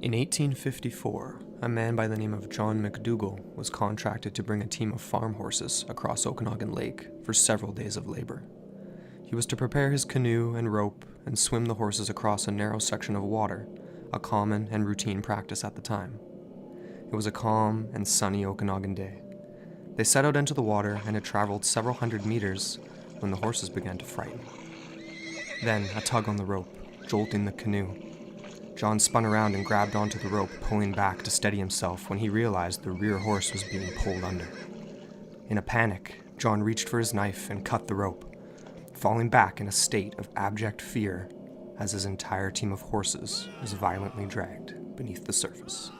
In 1854, a man by the name of John McDougall was contracted to bring a team of farm horses across Okanagan Lake for several days of labor. He was to prepare his canoe and rope and swim the horses across a narrow section of water, a common and routine practice at the time. It was a calm and sunny Okanagan day. They set out into the water and had traveled several hundred meters when the horses began to frighten. Then a tug on the rope, jolting the canoe. John spun around and grabbed onto the rope, pulling back to steady himself when he realized the rear horse was being pulled under. In a panic, John reached for his knife and cut the rope, falling back in a state of abject fear as his entire team of horses was violently dragged beneath the surface.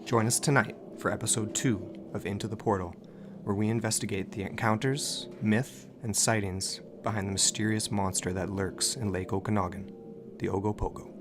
Join us tonight for episode 2 of Into the Portal, where we investigate the encounters, myth, and sightings behind the mysterious monster that lurks in Lake Okanagan, the Ogopogo.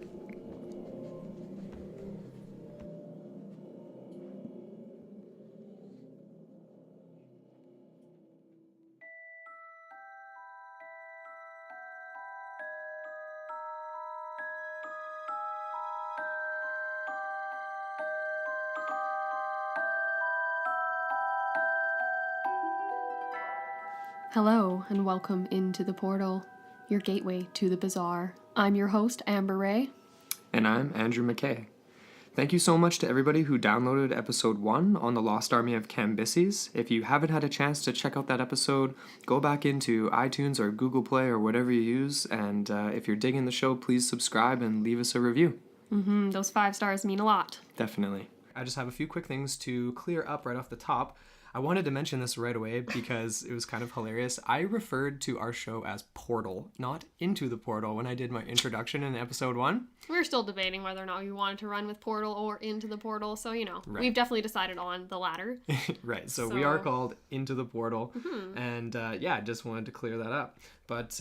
Hello, and welcome into the portal, your gateway to the bizarre. I'm your host, Amber Ray. And I'm Andrew McKay. Thank you so much to everybody who downloaded episode 1 on the Lost Army of Cambyses. If you haven't had a chance to check out that episode, go back into iTunes or Google Play or whatever you use, and if you're digging the show, please subscribe and leave us a review. Those 5 stars mean a lot. Definitely. I just have a few quick things to clear up right off the top. I wanted to mention this right away because it was kind of hilarious. I referred to our show as Portal, not Into the Portal, when I did my introduction in episode 1. We were still debating whether or not we wanted to run with Portal or Into the Portal, so Right. We've definitely decided on the latter. Right, so we are called Into the Portal, and I just wanted to clear that up. But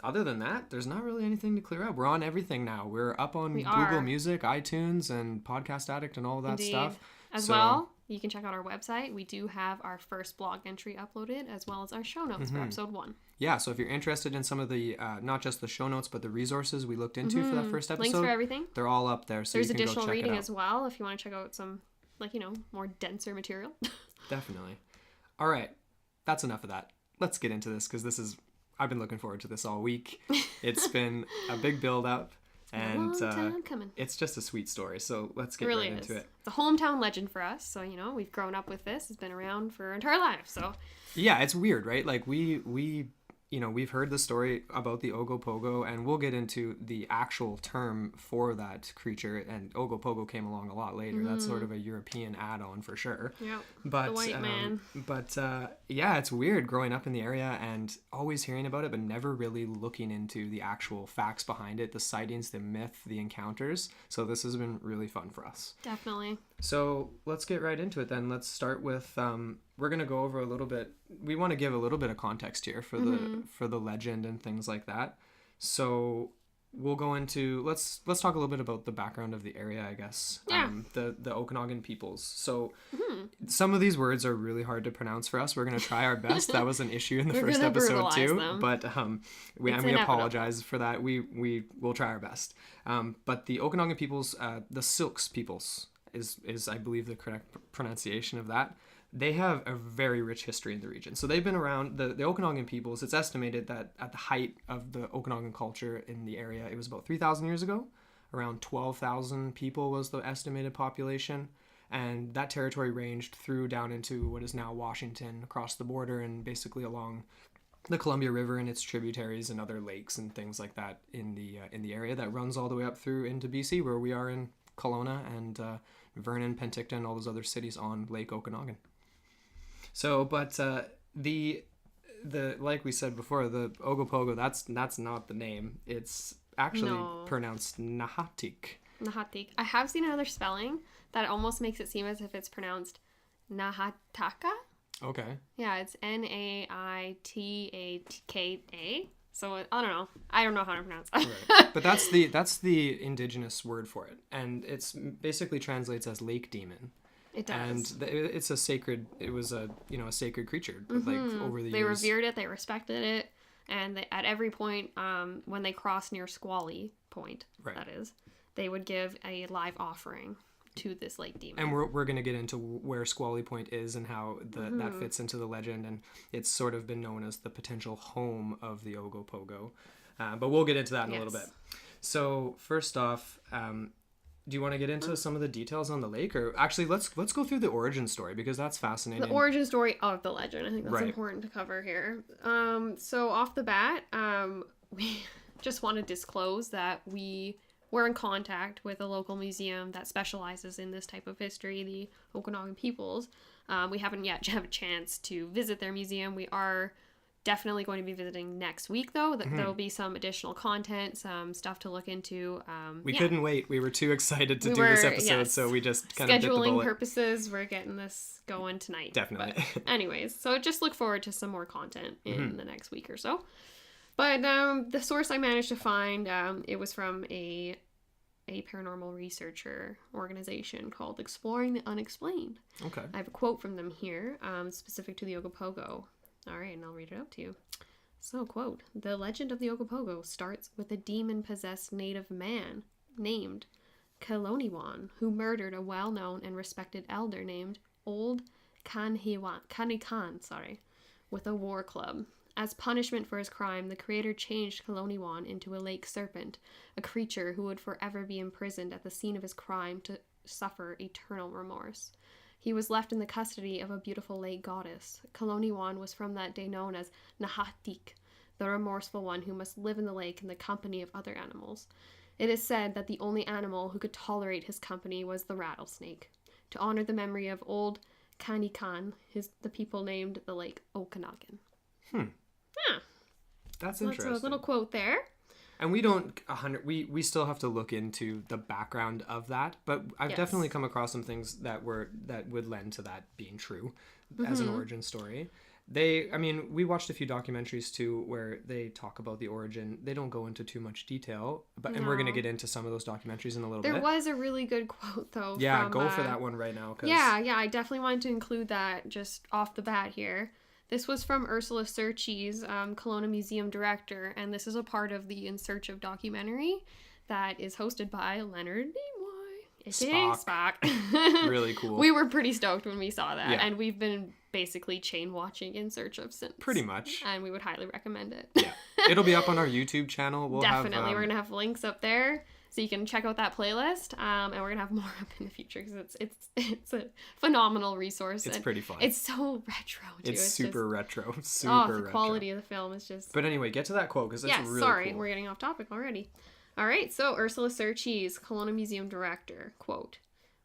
other than that, there's not really anything to clear up. We're on everything now. We're up on Google Music, iTunes, and Podcast Addict and all that stuff. As well, you can check out our website. We do have our first blog entry uploaded, as well as our show notes for episode 1. Yeah, so if you're interested in some of the, not just the show notes, but the resources we looked into for that first episode. Links for everything. They're all up there, so there's you can additional go check reading it out. as well, if you want to check out some, more denser material. Definitely. All right, that's enough of that. Let's get into this, because I've been looking forward to this all week. It's been a big build-up. And a long time coming. It's just a sweet story, so let's get right into it. It's a hometown legend for us, so we've grown up with this. It's been around for our entire lives, so yeah, it's weird, right? Like we've heard the story about the Ogopogo, and we'll get into the actual term for that creature. And Ogopogo came along a lot later. That's sort of a European add-on for sure. Yeah, but the white man. But it's weird growing up in the area and always hearing about it, but never really looking into the actual facts behind it, the sightings, the myth, the encounters. So this has been really fun for us. Definitely. So let's get right into it then. Let's start with we're going to go over a little bit. We want to give a little bit of context here for the legend and things like that. So we'll go into let's talk a little bit about the background of the area, I guess. Yeah. The Okanagan peoples. So some of these words are really hard to pronounce for us. We're going to try our best. That was an issue in the first episode too. Them. But we apologize for that. We will try our best. But the Okanagan peoples, the Silks peoples is I believe the correct pronunciation of that. They have a very rich history in the region. So they've been around, the Okanagan peoples, it's estimated that at the height of the Okanagan culture in the area, it was about 3,000 years ago. Around 12,000 people was the estimated population. And that territory ranged through down into what is now Washington, across the border, and basically along the Columbia River and its tributaries and other lakes and things like that in the area that runs all the way up through into BC, where we are in Kelowna and Vernon, Penticton, all those other cities on Lake Okanagan. So, but the like we said before, the Ogopogo, that's not the name. It's actually pronounced Nahatik. Nahatik. I have seen another spelling that almost makes it seem as if it's pronounced Nahataka. Okay. Yeah, it's NaitakA. So I don't know. I don't know how to pronounce it. Right. But that's the indigenous word for it, and it's basically translates as lake demon. It does. And it was a sacred creature. Like over the years. They revered it. They respected it. And at every point, when they cross near Squally Point, that is, they would give a live offering to this lake demon. And we're going to get into where Squally Point is and how that fits into the legend, and it's sort of been known as the potential home of the Ogopogo. But we'll get into that in a little bit. So first off, do you want to get into some of the details on the lake? Or actually, let's go through the origin story, because that's fascinating. The origin story of the legend. I think that's important to cover here. So off the bat, we just want to disclose that we're in contact with a local museum that specializes in this type of history, the Okanagan peoples. We haven't yet had a chance to visit their museum. We are definitely going to be visiting next week, though. There'll be some additional content, some stuff to look into. We couldn't wait. We were too excited to do this episode, so we just kind of bit the bullet. Scheduling purposes, we're getting this going tonight. Definitely. But anyways, so just look forward to some more content in the next week or so. But the source I managed to find, it was from a paranormal researcher organization called Exploring the Unexplained. Okay. I have a quote from them here, specific to the Ogopogo. All right, and I'll read it out to you. So, quote, "The legend of the Ogopogo starts with a demon-possessed native man named Kaloniwan, who murdered a well-known and respected elder named Old Kanikan, with a war club. As punishment for his crime, the creator changed Kaloniwan into a lake serpent, a creature who would forever be imprisoned at the scene of his crime to suffer eternal remorse. He was left in the custody of a beautiful lake goddess. Kaloniwan was from that day known as Nahatik, the remorseful one who must live in the lake in the company of other animals. It is said that the only animal who could tolerate his company was the rattlesnake. To honor the memory of Old Kanikan, the people named the lake Okanagan." Yeah. That's interesting. That's a little quote there. And we still have to look into the background of that, but I've definitely come across some things that would lend to that being true as an origin story. We watched a few documentaries too where they talk about the origin. They don't go into too much detail, and we're going to get into some of those documentaries in a little bit. There was a really good quote though. Yeah, go for that one right now. Yeah, I definitely wanted to include that just off the bat here. This was from Ursula Serchis, Kelowna Museum Director, and this is a part of the In Search of documentary that is hosted by Leonard Nimoy, aka Spock. Really cool. We were pretty stoked when we saw that, and we've been basically chain watching In Search of since. Pretty much. And we would highly recommend it. Yeah. It'll be up on our YouTube channel. Definitely. We're going to have links up there. So you can check out that playlist, and we're gonna have more up in the future because it's a phenomenal resource. It's pretty fun. It's so retro too. It's super retro. The quality of the film is just. But anyway, get to that quote because it's really cool. We're getting off topic already. All right, so Ursula Serchis, Kelowna Museum Director, quote,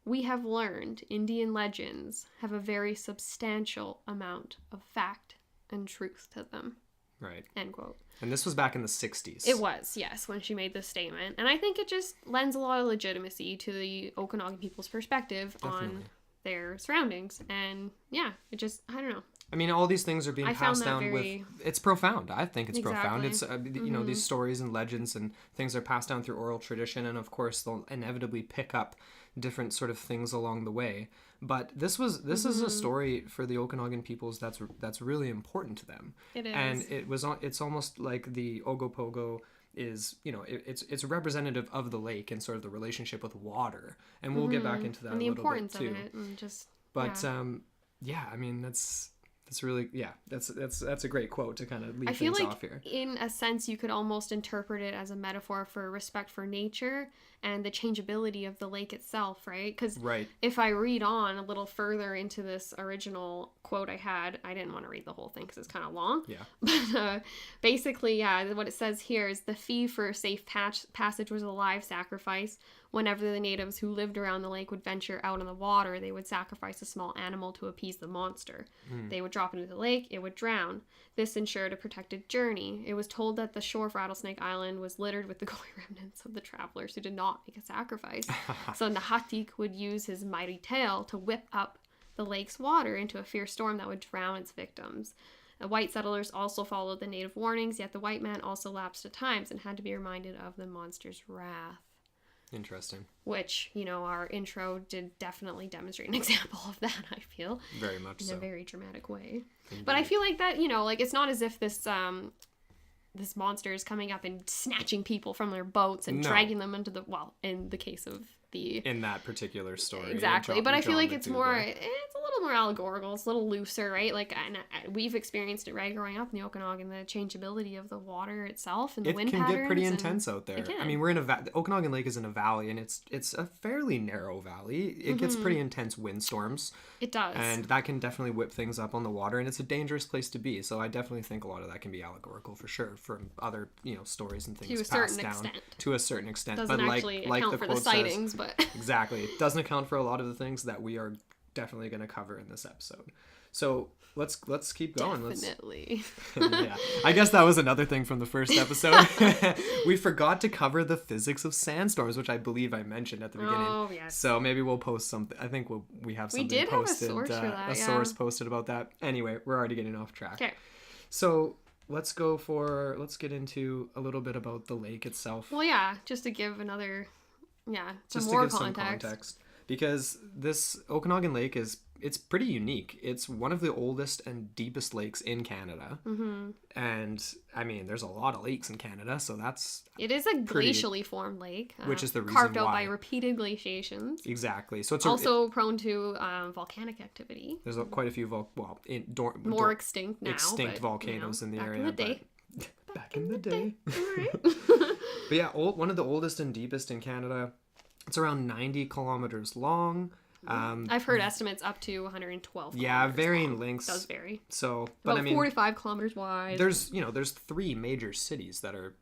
"We have learned Indian legends have a very substantial amount of fact and truth to them." Right. End quote. And this was back in the 60s. It was, yes, when she made this statement. And I think it just lends a lot of legitimacy to the Okanagan people's perspective on their surroundings. And yeah, it just, I don't know. I mean, all these things are being passed down with... It's profound. I think it's profound. It's, these stories and legends and things are passed down through oral tradition. And of course, they'll inevitably pick up different sort of things along the way. But this is a story for the Okanagan peoples that's really important to them. It is. And it's almost like the Ogopogo is, it's representative of the lake and sort of the relationship with water. And we'll get back into that and a little bit too. And the importance of it. And just, I mean, that's really, that's a great quote to kind of leave things off here. I feel like in a sense you could almost interpret it as a metaphor for respect for nature and the changeability of the lake itself, right? Because if I read on a little further into this original quote I didn't want to read the whole thing because it's kind of long. Yeah. But basically, what it says here is the fee for safe passage was a live sacrifice. Whenever the natives who lived around the lake would venture out on the water, they would sacrifice a small animal to appease the monster. They would drop into the lake, it would drown. This ensured a protected journey. It was told that the shore of Rattlesnake Island was littered with the glory remnants of the travelers who did not make a sacrifice. So Nahatik would use his mighty tail to whip up the lake's water into a fierce storm that would drown its victims. The white settlers also followed the native warnings, yet the white man also lapsed at times and had to be reminded of the monster's wrath. Interesting. Which, our intro did definitely demonstrate an example of that, I feel. Very much so. In a very dramatic way. Indeed. But I feel like that, it's not as if this this monster is coming up and snatching people from their boats and dragging them into the, well, in the case of the... In that particular story. Exactly. But I feel like it's more, it's a little more allegorical. It's a little looser, right? Like, and we've experienced it, right, growing up in the Okanagan, the changeability of the water itself and the wind patterns. It can get pretty intense out there. I mean, we're in the Okanagan Lake is in a valley, and it's a fairly narrow valley. It gets pretty intense windstorms. It does. And that can definitely whip things up on the water, and it's a dangerous place to be. So I definitely think a lot of that can be allegorical for sure, from other, stories and things passed down. To a certain extent. Doesn't actually account for the sightings, but... Exactly. It doesn't account for a lot of the things that we are definitely going to cover in this episode. So let's keep going. Definitely. Yeah. I guess that was another thing from the first episode. We forgot to cover the physics of sandstorms, which I believe I mentioned at the beginning. Oh, yes. So maybe we'll post something. I think we have something posted. We did have a source for that, source posted about that. Anyway, we're already getting off track. Okay. So let's get into a little bit about the lake itself. Well, yeah, just to give another... Yeah, some context. Because this Okanagan Lake it's pretty unique. It's one of the oldest and deepest lakes in Canada. Mm-hmm. And, I mean, there's a lot of lakes in Canada, so that's... It is a glacially formed lake. Which is the reason carved out why. by repeated glaciations. Exactly. So it's also prone to volcanic activity. There's quite a few... more extinct now. Extinct volcanoes in the area. Back in the day. All right. But yeah, one of the oldest and deepest in Canada. It's around 90 kilometers long. I've heard estimates up to 112 Yeah, varying long. lengths. It does vary. So, but about 45 kilometers wide. There's 3 major cities that are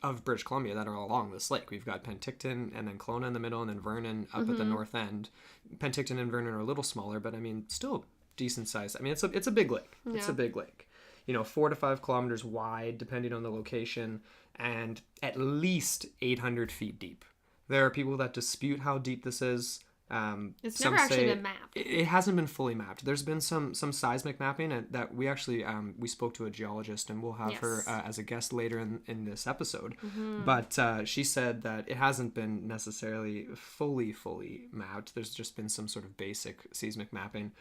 of British Columbia that are along this lake. We've got Penticton, and then Kelowna in the middle, and then Vernon up at the north end. Penticton and Vernon are a little smaller, but I mean, still decent size. I mean, it's a big lake. Yeah. It's a big lake. 4 to 5 kilometers wide, depending on the location, and at least 800 feet deep. There are people that dispute how deep this is. It's never actually been mapped. It hasn't been fully mapped. There's been some seismic mapping, and that we actually we spoke to a geologist, and we'll have her as a guest later in this episode. Mm-hmm. But she said that it hasn't been necessarily fully mapped. There's just been some sort of basic seismic mapping.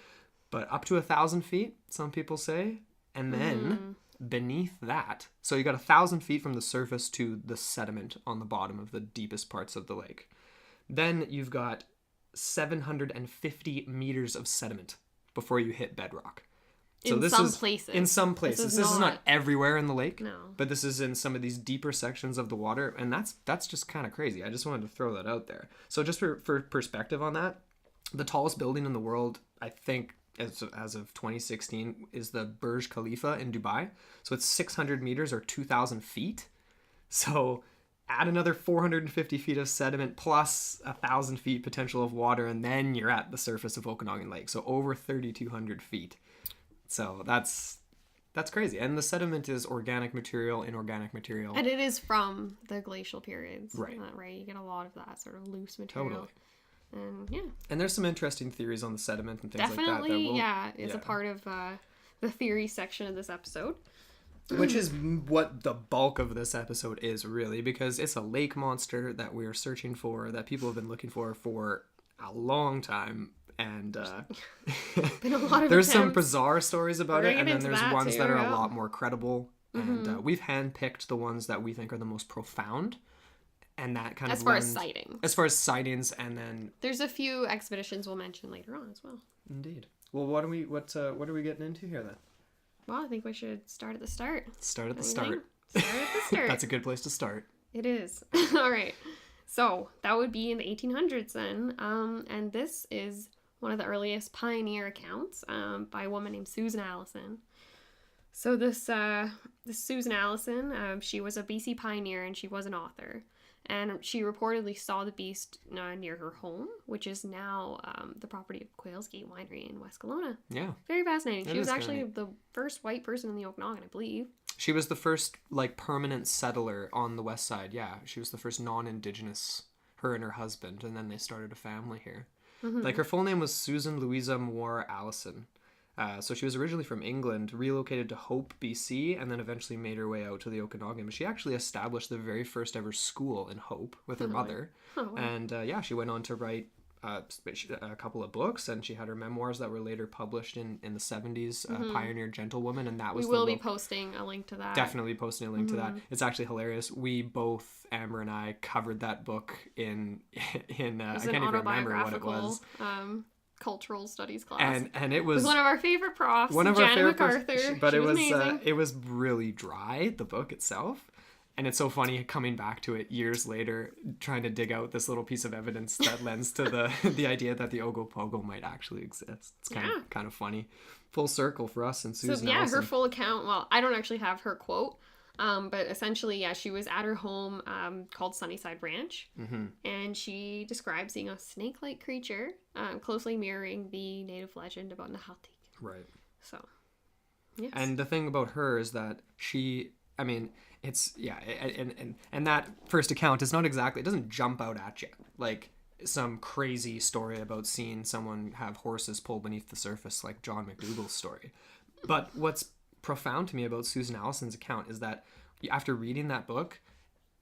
But up to 1,000 feet, some people say. And then beneath that, so you got 1,000 feet from the surface to the sediment on the bottom of the deepest parts of the lake. Then you've got 750 meters of sediment before you hit bedrock. So in some places. In some places. This is not everywhere in the lake. No. But this is in some of these deeper sections of the water. And that's just kind of crazy. I just wanted to throw that out there. So just for perspective on that, the tallest building in the world, I think, as of 2016, is the Burj Khalifa in Dubai. So it's 600 meters or 2,000 feet. So add another 450 feet of sediment plus 1,000 feet potential of water, and then you're at the surface of Okanagan Lake. So over 3,200 feet. So that's crazy. And the sediment is organic material, inorganic material. And it is from the glacial periods. Right. Right. You get a lot of that sort of loose material. Totally. And yeah. And there's some interesting theories on the sediment and things like that. Definitely, it's a part of the theory section of this episode. Which is what the bulk of this episode is, really, because it's a lake monster that we're searching for, that people have been looking for a long time. And been a lot of there's attempts. Some bizarre stories about it, and then there's ones that are a lot more credible. Mm-hmm. And we've handpicked the ones that we think are the most profound. And that kind of as far as sightings, and then there's a few expeditions we'll mention later on as well. Indeed. Well, what are we getting into here then? Well, I think we should start at the start. Start at the start. That's a good place to start. It is. All right. So that would be in the 1800s then, and this is one of the earliest pioneer accounts by a woman named Susan Allison. So this Susan Allison, she was a BC pioneer and she was an author. And she reportedly saw the beast near her home, which is now the property of Quails Gate Winery in West Kelowna. Yeah. Very fascinating. She was actually the first white person in the Okanagan, I believe. She was the first, permanent settler on the west side, yeah. She was the first non-Indigenous, her and her husband, and then they started a family here. Mm-hmm. Her full name was Susan Louisa Moore Allison. So she was originally from England, relocated to Hope, BC, and then eventually made her way out to the Okanagan. But she actually established the very first ever school in Hope with her mother. Oh, wow. And she went on to write a couple of books, and she had her memoirs that were later published in the 70s, Pioneer Gentlewoman, and that was we will be posting a link to that. Definitely posting a link to that. It's actually hilarious. We both, Amber and I, covered that book in I can't even remember what it was. Cultural studies class, and it was one of our favorite profs, one of our favorite MacArthur. But it was really dry, the book itself. And it's so funny coming back to it years later, trying to dig out this little piece of evidence that lends to the idea that the Ogopogo might actually exist. It's kind of funny. Full circle for us and Susan. So Allison. Her full account. Well, I don't actually have her quote, but essentially, she was at her home called Sunnyside Ranch, and she describes seeing a snake-like creature, closely mirroring the native legend about Nahatik. Right. So, yes. And the thing about her is that it's and that first account is not exactly, it doesn't jump out at you like some crazy story about seeing someone have horses pull beneath the surface like John McDougall's story. But what's profound to me about Susan Allison's account is that after reading that book,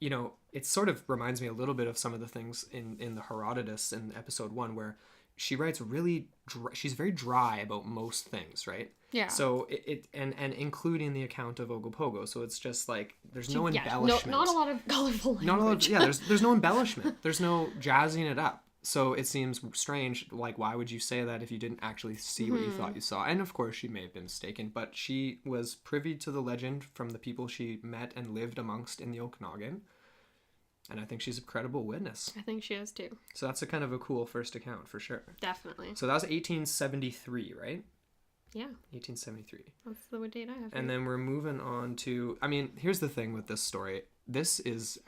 it sort of reminds me a little bit of some of the things in the Herodotus in episode 1, where she writes really she's very dry about most things, right? Yeah. So and including the account of Ogopogo. So it's just like there's no embellishment. Not a lot of colorful language. There's no embellishment. There's no jazzing it up. So it seems strange, like why would you say that if you didn't actually see what you thought you saw? And of course she may have been mistaken, but she was privy to the legend from the people she met and lived amongst in the Okanagan. And I think she's a credible witness. I think she is too. So that's a kind of a cool first account for sure. Definitely. So that was 1873, right? Yeah. 1873. That's the date I have. And then we're moving on to, here's the thing with this story. This is,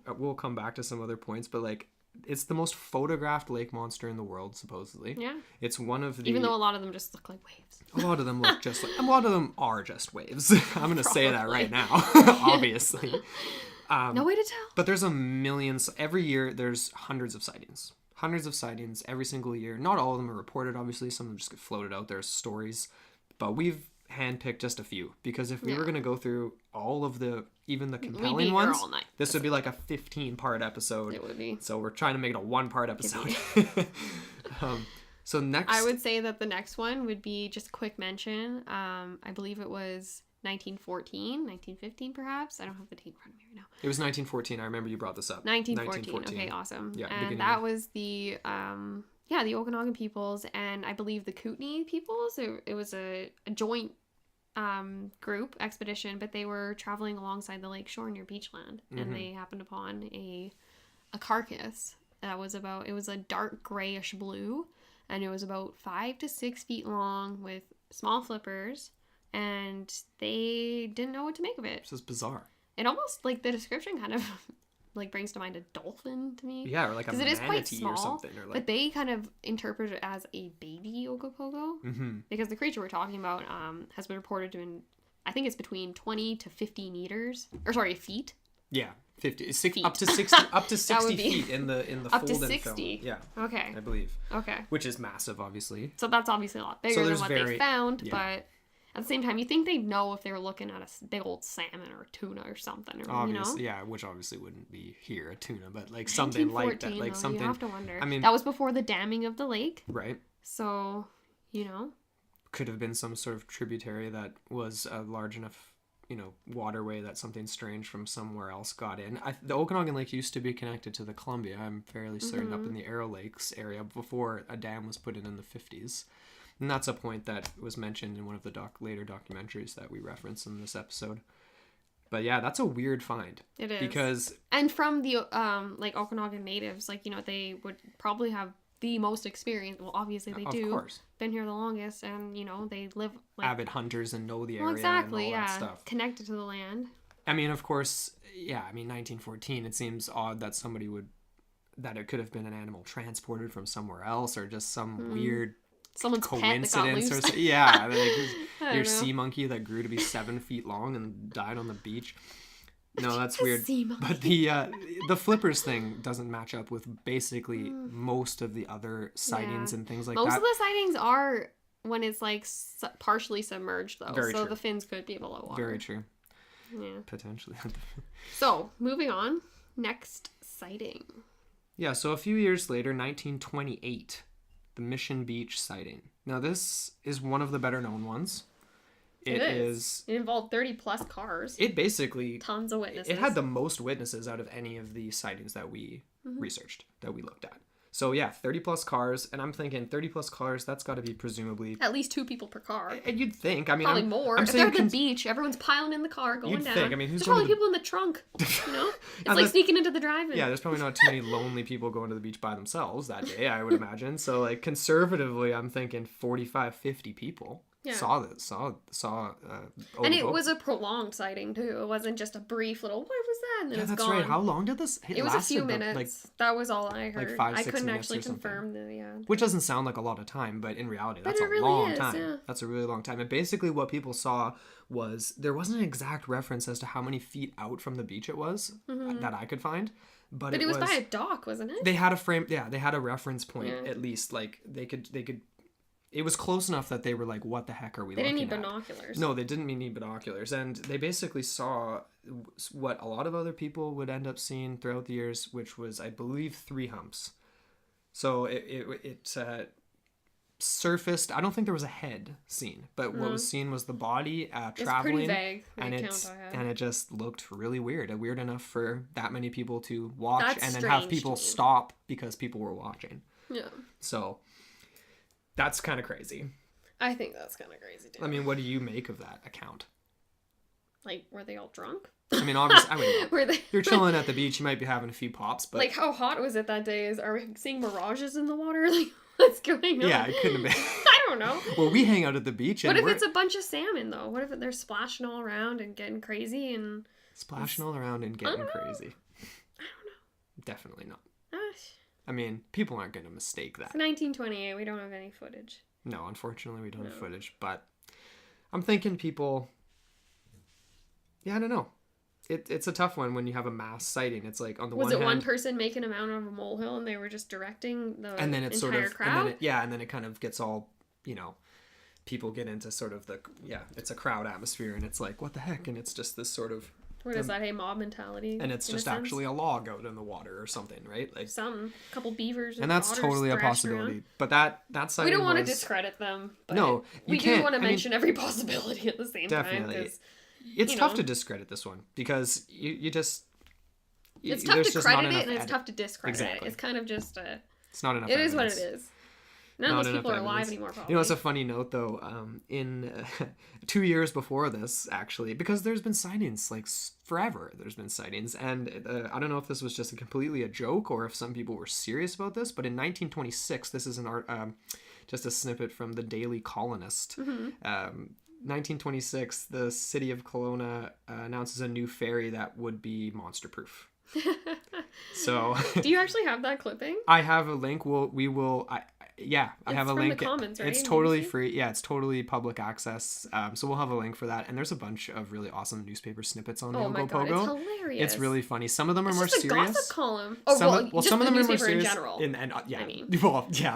we'll come back to some other points, but like, it's the most photographed lake monster in the world, supposedly. Yeah. It's one of the... Even though a lot of them just look like waves. A lot of them look just like... A lot of them are just waves. I'm going to say that right now, obviously. No way to tell. But there's a million... Every year, there's hundreds of sightings. Hundreds of sightings every single year. Not all of them are reported, obviously. Some of them just get floated out there as stories. But we've handpicked just a few. Because if we were going to go through all of the... Even the compelling ones, this would be like a 15-part episode. It would be. So we're trying to make it a 1-part episode. So next... I would say that the next one would be just a quick mention. I believe it was 1914, 1915 perhaps. I don't have the date in front of me right now. It was 1914. I remember you brought this up. 1914. Okay, awesome. Yeah, and that was the the Okanagan peoples, and I believe the Kootenai peoples. It was a joint group expedition, but they were traveling alongside the lake shore near Beachland, and they happened upon a carcass that was it was a dark grayish blue, and it was about 5 to 6 feet long with small flippers, and they didn't know what to make of it. This is bizarre. It almost, like, the description kind of like brings to mind a dolphin to me. Yeah, or like a manatee, it is quite small, or something. Or like... But they kind of interpret it as a baby Ogopogo. Because the creature we're talking about has been reported to be, I think it's between 20 to 50 meters. Or sorry, feet. Yeah, 50. Feet. Up to 60 feet in the up fold to 60. Yeah. Okay. I believe. Okay. Which is massive, obviously. So that's obviously a lot bigger than what they found, but... At the same time, you think they'd know if they were looking at a big old salmon or a tuna or something. Or, obviously, yeah, which obviously wouldn't be here, a tuna, but like something like that. Like something. You have to wonder. I mean, that was before the damming of the lake. Right. So, could have been some sort of tributary that was a large enough, waterway that something strange from somewhere else got in. The Okanagan Lake used to be connected to the Columbia, I'm fairly certain, up in the Arrow Lakes area before a dam was put in the 50s. And that's a point that was mentioned in one of the later documentaries that we reference in this episode. But yeah, that's a weird find. It is. Because... And from the, Okanagan natives, they would probably have the most experience. Well, obviously they do. Of course. Been here the longest, and, they live... avid hunters and know the area and all that stuff. Connected to the land. I mean, of course, 1914, it seems odd that somebody would... That it could have been an animal transported from somewhere else, or just some weird... Someone's coincidence pet that got loose. Like your sea monkey that grew to be 7 feet long and died on the beach. No, that's weird. But the flippers thing doesn't match up with basically most of the other sightings and things like that. Most of the sightings are when it's like partially submerged though. Very true. The fins could be below water. Very true. Yeah. Potentially. So, moving on. Next sighting. Yeah, so a few years later, 1928, the Mission Beach sighting. Now, this is one of the better known ones. It is. It involved 30 plus cars. It basically... Tons of witnesses. It had the most witnesses out of any of the sightings that we researched, that we looked at. So, yeah, 30 plus cars. And I'm thinking 30 plus cars, that's got to be presumably... At least 2 people per car. And you'd think. I mean, probably more. If they're at the beach, everyone's piling in the car, going you'd down. Think. I mean, there's probably people in the trunk, you know? It's like sneaking into the drive-in. Yeah, there's probably not too many lonely people going to the beach by themselves that day, I would imagine. So, like, conservatively, I'm thinking 45, 50 people. Yeah. Saw and it was a prolonged sighting too. It wasn't just a brief little what was that and then it's that's gone. Right. How long did this it was a few minutes. That was all I heard. Like 5, 6 I couldn't minutes actually confirm which doesn't sound like a lot of time, but in reality that's a really long is, time. Yeah. That's a really long time. And basically what people saw was there wasn't an exact reference as to how many feet out from the beach it was that I could find. But it was by a dock, wasn't it? They had a frame, they had a reference point at least. Like they could it was close enough that they were like, what the heck are we looking at? They didn't need binoculars. No, they didn't need binoculars. And they basically saw what a lot of other people would end up seeing throughout the years, which was, I believe, 3 humps. So it surfaced. I don't think there was a head seen, but what was seen was the body traveling. It's pretty vague. And it just looked really weird. Weird enough for that many people to watch and then have people stop because people were watching. Yeah. So... That's kind of crazy. I think that's kind of crazy, too. I mean, what do you make of that account? Like, were they all drunk? I mean, obviously, were they... You're chilling at the beach, you might be having a few pops, but... Like, how hot was it that day? Are we seeing mirages in the water? Like, what's going on? Yeah, it couldn't have been. I don't know. Well, we hang out at the beach and what if it's a bunch of salmon, though? What if they're splashing all around and getting crazy and... Splashing all around and getting crazy. I don't know. Definitely not. I mean, people aren't going to mistake that. It's 1928. We don't have any footage. No, unfortunately, we don't have footage. But I'm thinking people... Yeah, I don't know. It's a tough one when you have a mass sighting. It's like, on the one hand... Was it one person making a mountain of a molehill and they were just directing the and then it's entire crowd? And then it kind of gets all, you know... People get into sort of the... Yeah, it's a crowd atmosphere and it's like, what the heck? And it's just this sort of... What is that? Hey, mob mentality. And it's just actually a log out in the water or something, right? Like a couple beavers. And that's totally a possibility. Around. But that side. We don't want to discredit them. But no, we do want to mention every possibility at the same time. It's tough to discredit this one because you just. It's tough to credit it and it's tough to discredit it. It's kind of just a. It's not enough. It is what it is. None of those people are alive anymore, probably. You know, it's a funny note, though. In 2 years before this, actually, because there's been sightings, like, forever there's been sightings. And I don't know if this was just completely a joke or if some people were serious about this, but in 1926, this is just a snippet from the Daily Colonist. 1926, the city of Kelowna announces a new ferry that would be monster-proof. So... Do you actually have that clipping? I have a link. I have a link. The Commons, right? It's totally free. Yeah, it's totally public access. So we'll have a link for that. And there's a bunch of really awesome newspaper snippets on Ogopogo. God, it's hilarious. It's really funny. Some of them are more just serious. A gossip column. Some of them are more serious. In general.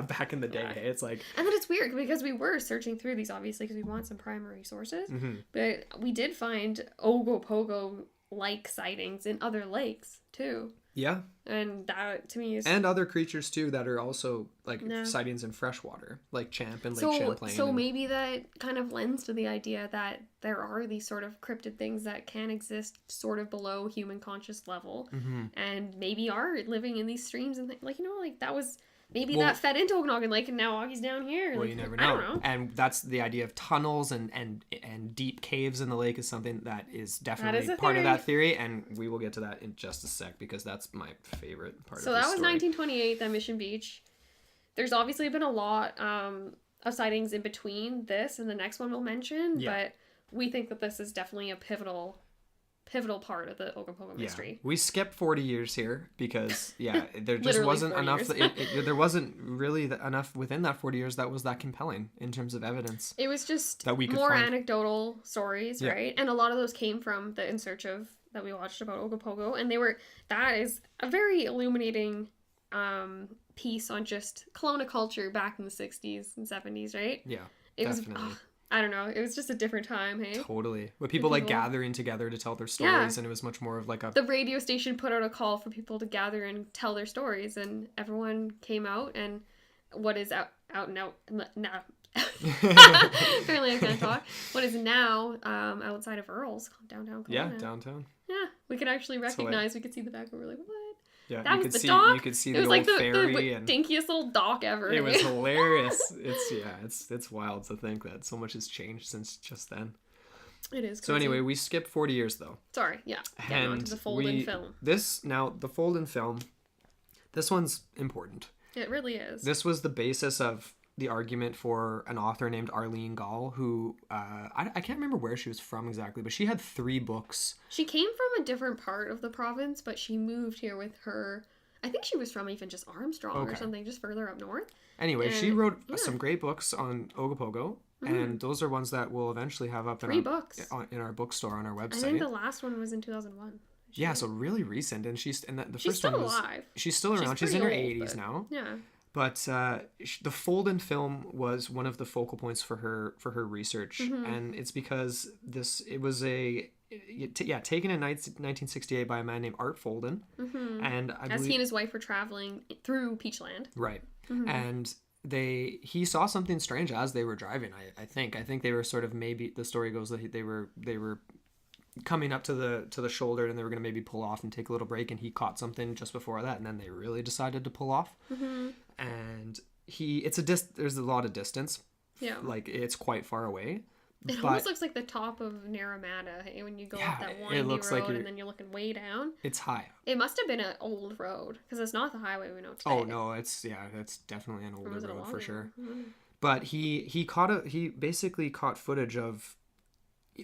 Back in the day, it's like. And then it's weird because we were searching through these obviously because we want some primary sources, but we did find Ogopogo-like sightings in other lakes too. Yeah. And that, to me, is... And other creatures, too, that are also, like, sightings in freshwater. Like Champ and Lake Champlain. So maybe that kind of lends to the idea that there are these sort of cryptid things that can exist sort of below human conscious level. And maybe are living in these streams and, that was... Maybe that fed into Okanagan Lake and now Augie's down here. Well, you never know. I don't know. And that's the idea of tunnels and deep caves in the lake is something that is definitely part of that theory. And we will get to that in just a sec because that's my favorite part of the story. So that was 1928, that Mission Beach. There's obviously been a lot of sightings in between this and the next one we'll mention. Yeah. But we think that this is definitely a pivotal part of the Ogopogo mystery. Yeah. We skipped 40 years here because, there just wasn't enough. There wasn't really enough within that 40 years that was that compelling in terms of evidence. It was just that we could more anecdotal stories, right? And a lot of those came from the In Search of that we watched about Ogopogo. And that is a very illuminating piece on just Kelowna culture back in the 60s and 70s, right? Yeah, it definitely. I don't know. It was just a different time, hey? Totally. With people like gathering together to tell their stories, and it was much more of like a... The radio station put out a call for people to gather and tell their stories, and everyone came out, and what is out now... Apparently I can't talk. What is now outside of Earl's, downtown Kelowna. Yeah, downtown. Yeah, we could actually recognize, we could see the back, and we're like, what? Yeah, that was the dock. You could see it the was old like the ferry and dinkiest little dock ever. It was hilarious. It's wild to think that so much has changed since just then. It is crazy. So anyway, we skipped 40 years though. Sorry, yeah. Getting on to the fold-in film. The fold-in film, this one's important. It really is. This was the basis of the argument for an author named Arlene Gall, who I can't remember where she was from exactly, but she had 3 books. She came from a different part of the province, but she moved here with her... I think she was from even just Armstrong or something, just further up north. Anyway, she wrote some great books on Ogopogo, and those are ones that we'll eventually have up in our bookstore on our website. I think the last one was in 2001. Yeah, so really recent, and she's first still one was alive. She's still around. She's in her 80s now. Yeah. But the fold-in film was one of the focal points for her research, and it's because it was taken in 1968 by a man named Art Folden, and he and his wife were traveling through Peachland, right? And he saw something strange as they were driving. I think they were sort of, maybe the story goes that they were coming up to the shoulder, and they were going to maybe pull off and take a little break, and he caught something just before that, and then they really decided to pull off. And there's a lot of distance. Yeah, like it's quite far away. It almost looks like the top of Naramata when you go up that windy road, and then you're looking way down. It's high. It must have been an old road, because it's not the highway we know today. Oh no, it's definitely an older road for sure. But he basically caught footage of.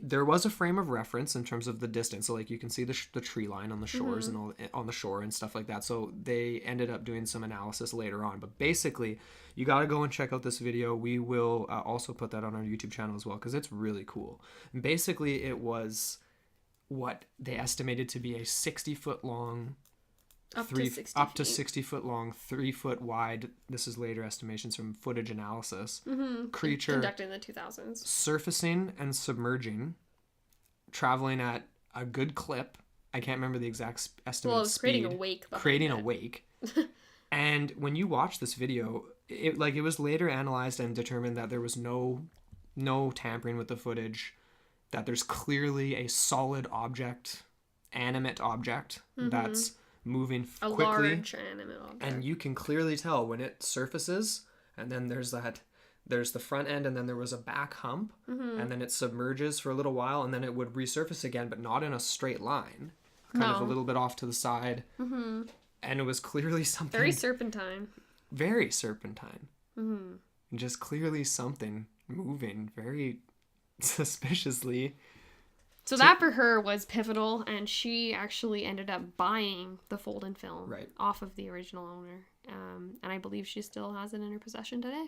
There was a frame of reference in terms of the distance, so like you can see the tree line on the shores and on the shore and stuff like that. So they ended up doing some analysis later on, but basically you got to go and check out this video. We will also put that on our YouTube channel as well, because it's really cool. And basically it was what they estimated to be a 60-foot long up to 60 foot long, 3 foot wide. This is later estimations from footage analysis. Creature conducted in the 2000s. Surfacing and submerging, traveling at a good clip. I can't remember the exact estimate. Well, it was speed. Creating a wake. And when you watch this video, it was later analyzed and determined that there was no tampering with the footage. That there's clearly a solid object, animate object that's moving quickly, large animate object. And you can clearly tell when it surfaces, and then there's the front end, and then there was a back hump, and then it submerges for a little while, and then it would resurface again, but not in a straight line, kind of a little bit off to the side, and it was clearly something very serpentine, and just clearly something moving very suspiciously. So that for her was pivotal, and she actually ended up buying the fold-in film off of the original owner. And I believe she still has it in her possession today.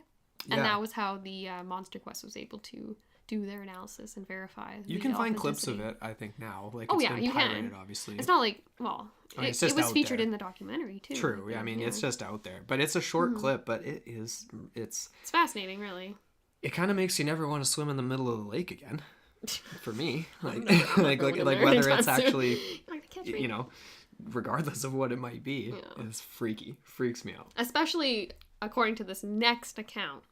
And that was how the Monster Quest was able to do their analysis and verify. You can find clips of it, I think, now. Like, it's been pirated, obviously. It's not like, it was featured in the documentary, too. True. Yeah, I mean, it's just out there. But it's a short clip, but it's fascinating, really. It kind of makes you never want to swim in the middle of the lake again. For me, like whether it's actually, regardless of what it might be, it's freaks me out. Especially according to this next account,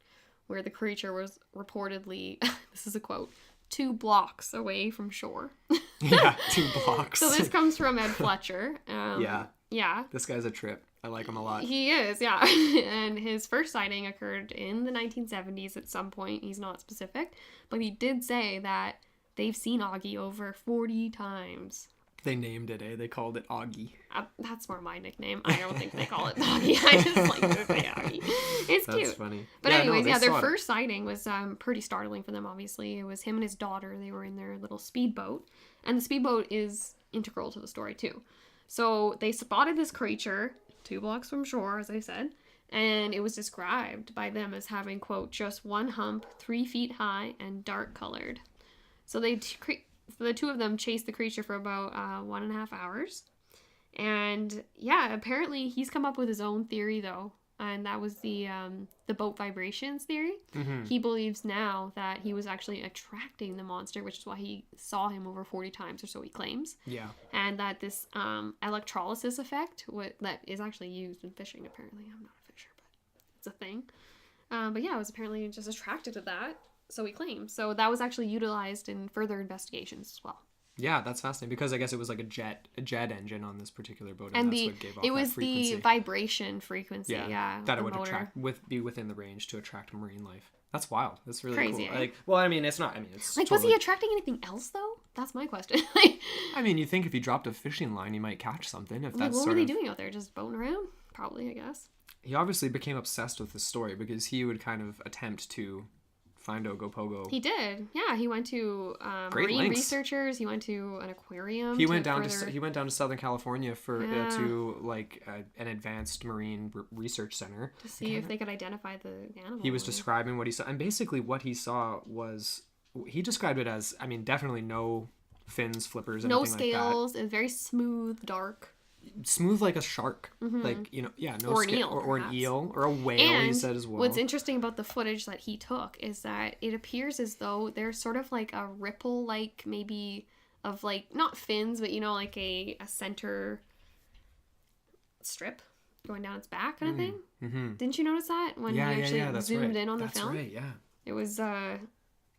where the creature was reportedly, this is a quote, 2 blocks away from shore. Yeah, 2 blocks. So this comes from Ed Fletcher. Yeah. This guy's a trip. I like him a lot. He is, yeah. And his first sighting occurred in the 1970s at some point. He's not specific. But he did say that they've seen Augie over 40 times. They named it, eh? They called it Augie. That's more my nickname. I don't think they call it Augie. I just like to say Augie. It's cute. That's funny. But anyways, their first sighting was pretty startling for them, obviously. It was him and his daughter. They were in their little speedboat. And the speedboat is integral to the story, too. So they spotted this creature 2 blocks from shore, as I said. And it was described by them as having, quote, just 1 hump, 3 feet high, and dark colored. So the 2 of them chased the creature for about 1.5 hours. And yeah, apparently he's come up with his own theory, though. and that was the boat vibrations theory. Mm-hmm. He believes now that he was actually attracting the monster, which is why he saw him over 40 times, or so he claims. Yeah. And that this electrolysis effect, that is actually used in fishing, apparently. I'm not a fisher, but it's a thing. But yeah, I was apparently just attracted to that, so he claims. So that was actually utilized in further investigations as well. Yeah, that's fascinating because I guess it was like a jet engine on this particular boat, and that's what gave off it that was frequency. The vibration frequency. Yeah, that it would motor. be within the range to attract marine life. That's wild. That's really crazy, cool. eh? Like, well, I mean, it's not. I mean, it's like, totally... was he attracting anything else though? That's my question. I mean, you think if you dropped a fishing line, you might catch something. If that's what were they doing out there? Just boating around? Probably, I guess. He obviously became obsessed with this story because he would kind of attempt to find Ogopogo. He did. Yeah, he went to marine researchers. He went to an aquarium. He went down to Southern California for to like an advanced marine research center to see if they could identify the animal. He was describing what he saw, and basically what he saw was, he described it as, I mean, definitely no fins, flippers, no anything scales. like that. It's very smooth, dark. Smooth like a shark, like, you know, no or an eel, or an eel or a whale. And he said as well. What's interesting about the footage that he took is that it appears as though there's sort of like a ripple, like maybe of like not fins, but you know, like a center strip going down its back kind of thing. Mm-hmm. Didn't you notice that when he actually zoomed in on the film? Right, yeah. It was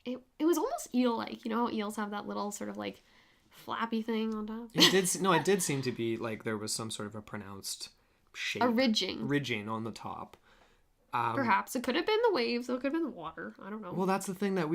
it was almost eel-like. You know how eels have that little sort of like flappy thing on top? It did seem to be like there was some sort of a pronounced shape. A ridging on the top. Perhaps. It could have been the waves. It could have been the water. I don't know. Well, that's the thing that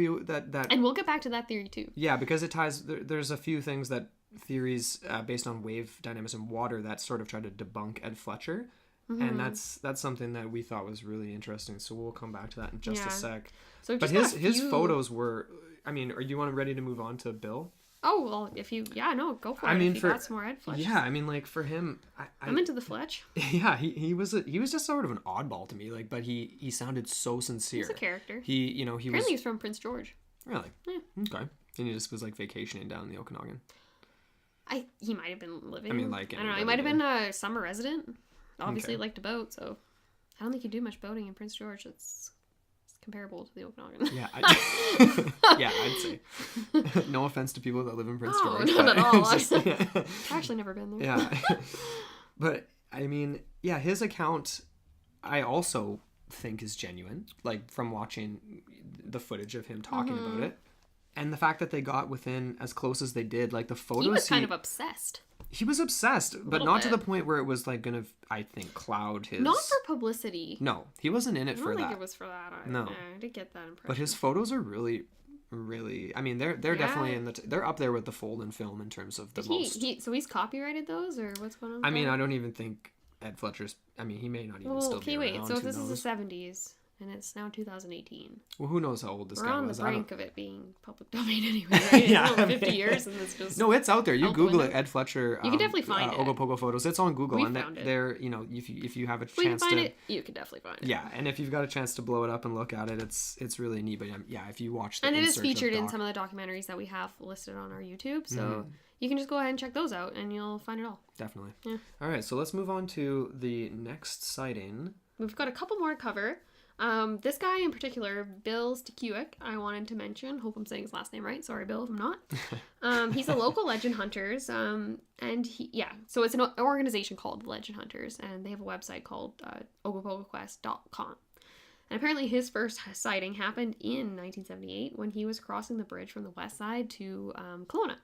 And we'll get back to that theory too. Yeah, because it ties... There's a few things that theories based on wave dynamics in water that sort of try to debunk Ed Fletcher. Mm-hmm. And that's something that we thought was really interesting. So we'll come back to that in just a sec. So but his photos were... I mean, are you ready to move on to Bill? Oh, well, if you... Yeah, no, go for it. I mean, if you got some more Ed Fletch. Yeah, I mean, like, for him... I'm into the Fletch. Yeah, he was just sort of an oddball to me, like, but he sounded so sincere. He's a character. Apparently he's from Prince George. Really? Yeah. Okay. And he just was, like, vacationing down in the Okanagan. He might have been living... I mean, like... I don't know. He might have been a summer resident. Obviously, liked to boat, so... I don't think you do much boating in Prince George. It's comparable to the Okanagan. Yeah, I'd say. No offense to people that live in Prince George. Not at all. I've actually never been there. Yeah. But, I mean, yeah, his account, I also think is genuine, like, from watching the footage of him talking about it. And the fact that they got within as close as they did, like, the photos... He was kind of obsessed. He was obsessed, but not to the point where it was, like, gonna, I think, cloud his... Not for publicity. No, he wasn't in it for that. I don't think it was for that either. No. I didn't get that impression. But his photos are really, really... I mean, they're definitely in the... They're up there with the fold and film in terms of the most... So he's copyrighted those, or what's going on? I mean, I don't even think Ed Fletcher's... I mean, he may not even still be around. So if this is the 70s... And it's now 2018. Well, who knows how old this guy was. We're on the brink of it being public domain anyway, right? Yeah. 50 years and it's just... No, it's out there. You Google it, Ed Fletcher. You can definitely find it. Ogopogo photos. It's on Google. We found it. They're, you know, if you have a chance to... You can find it, you can definitely find it. Yeah, and if you've got a chance to blow it up and look at it, it's really neat. But yeah, if you watch the... And it is featured in some of the documentaries that we have listed on our YouTube, so you can just go ahead and check those out and you'll find it all. Definitely. Yeah. All right, so let's move on to the next sighting. We've got a couple more to cover. This guy in particular, Bill Stikiewicz, I wanted to mention. Hope I'm saying his last name right. Sorry, Bill, if I'm not. He's a local legend hunters, and so it's an organization called the Legend Hunters, and they have a website called ogopogoquest.com. And apparently his first sighting happened in 1978 when he was crossing the bridge from the west side to Kelowna.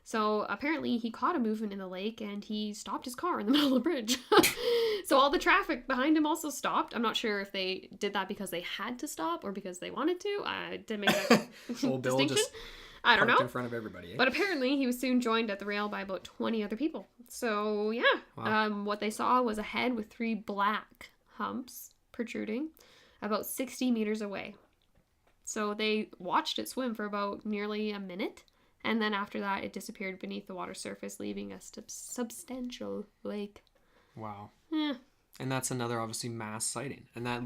So apparently he caught a movement in the lake and he stopped his car in the middle of the bridge. So all the traffic behind him also stopped. I'm not sure if they did that because they had to stop or because they wanted to. I didn't make that distinction. I don't know. In front of everybody. But apparently he was soon joined at the rail by about 20 other people. So yeah, wow. What they saw was a head with 3 black humps protruding about 60 meters away. So they watched it swim for about nearly a minute. And then after that, it disappeared beneath the water surface, leaving a substantial lake. Wow. Yeah. And that's another obviously mass sighting. And that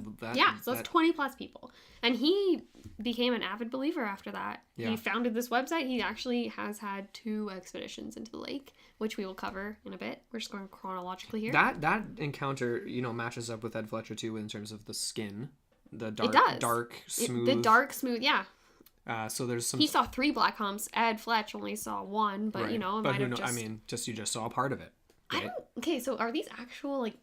so that's 20 plus people. And he became an avid believer after that. Yeah. He founded this website. He actually has had 2 expeditions into the lake, which we will cover in a bit. We're just going chronologically here. That encounter, matches up with Ed Fletcher too in terms of the skin. The dark, smooth. The dark, smooth, yeah. So there's some. He saw 3 black humps. Ed Fletch only saw 1, but right. But might have just. I mean, you just saw a part of it. Right? Okay, so are these actual like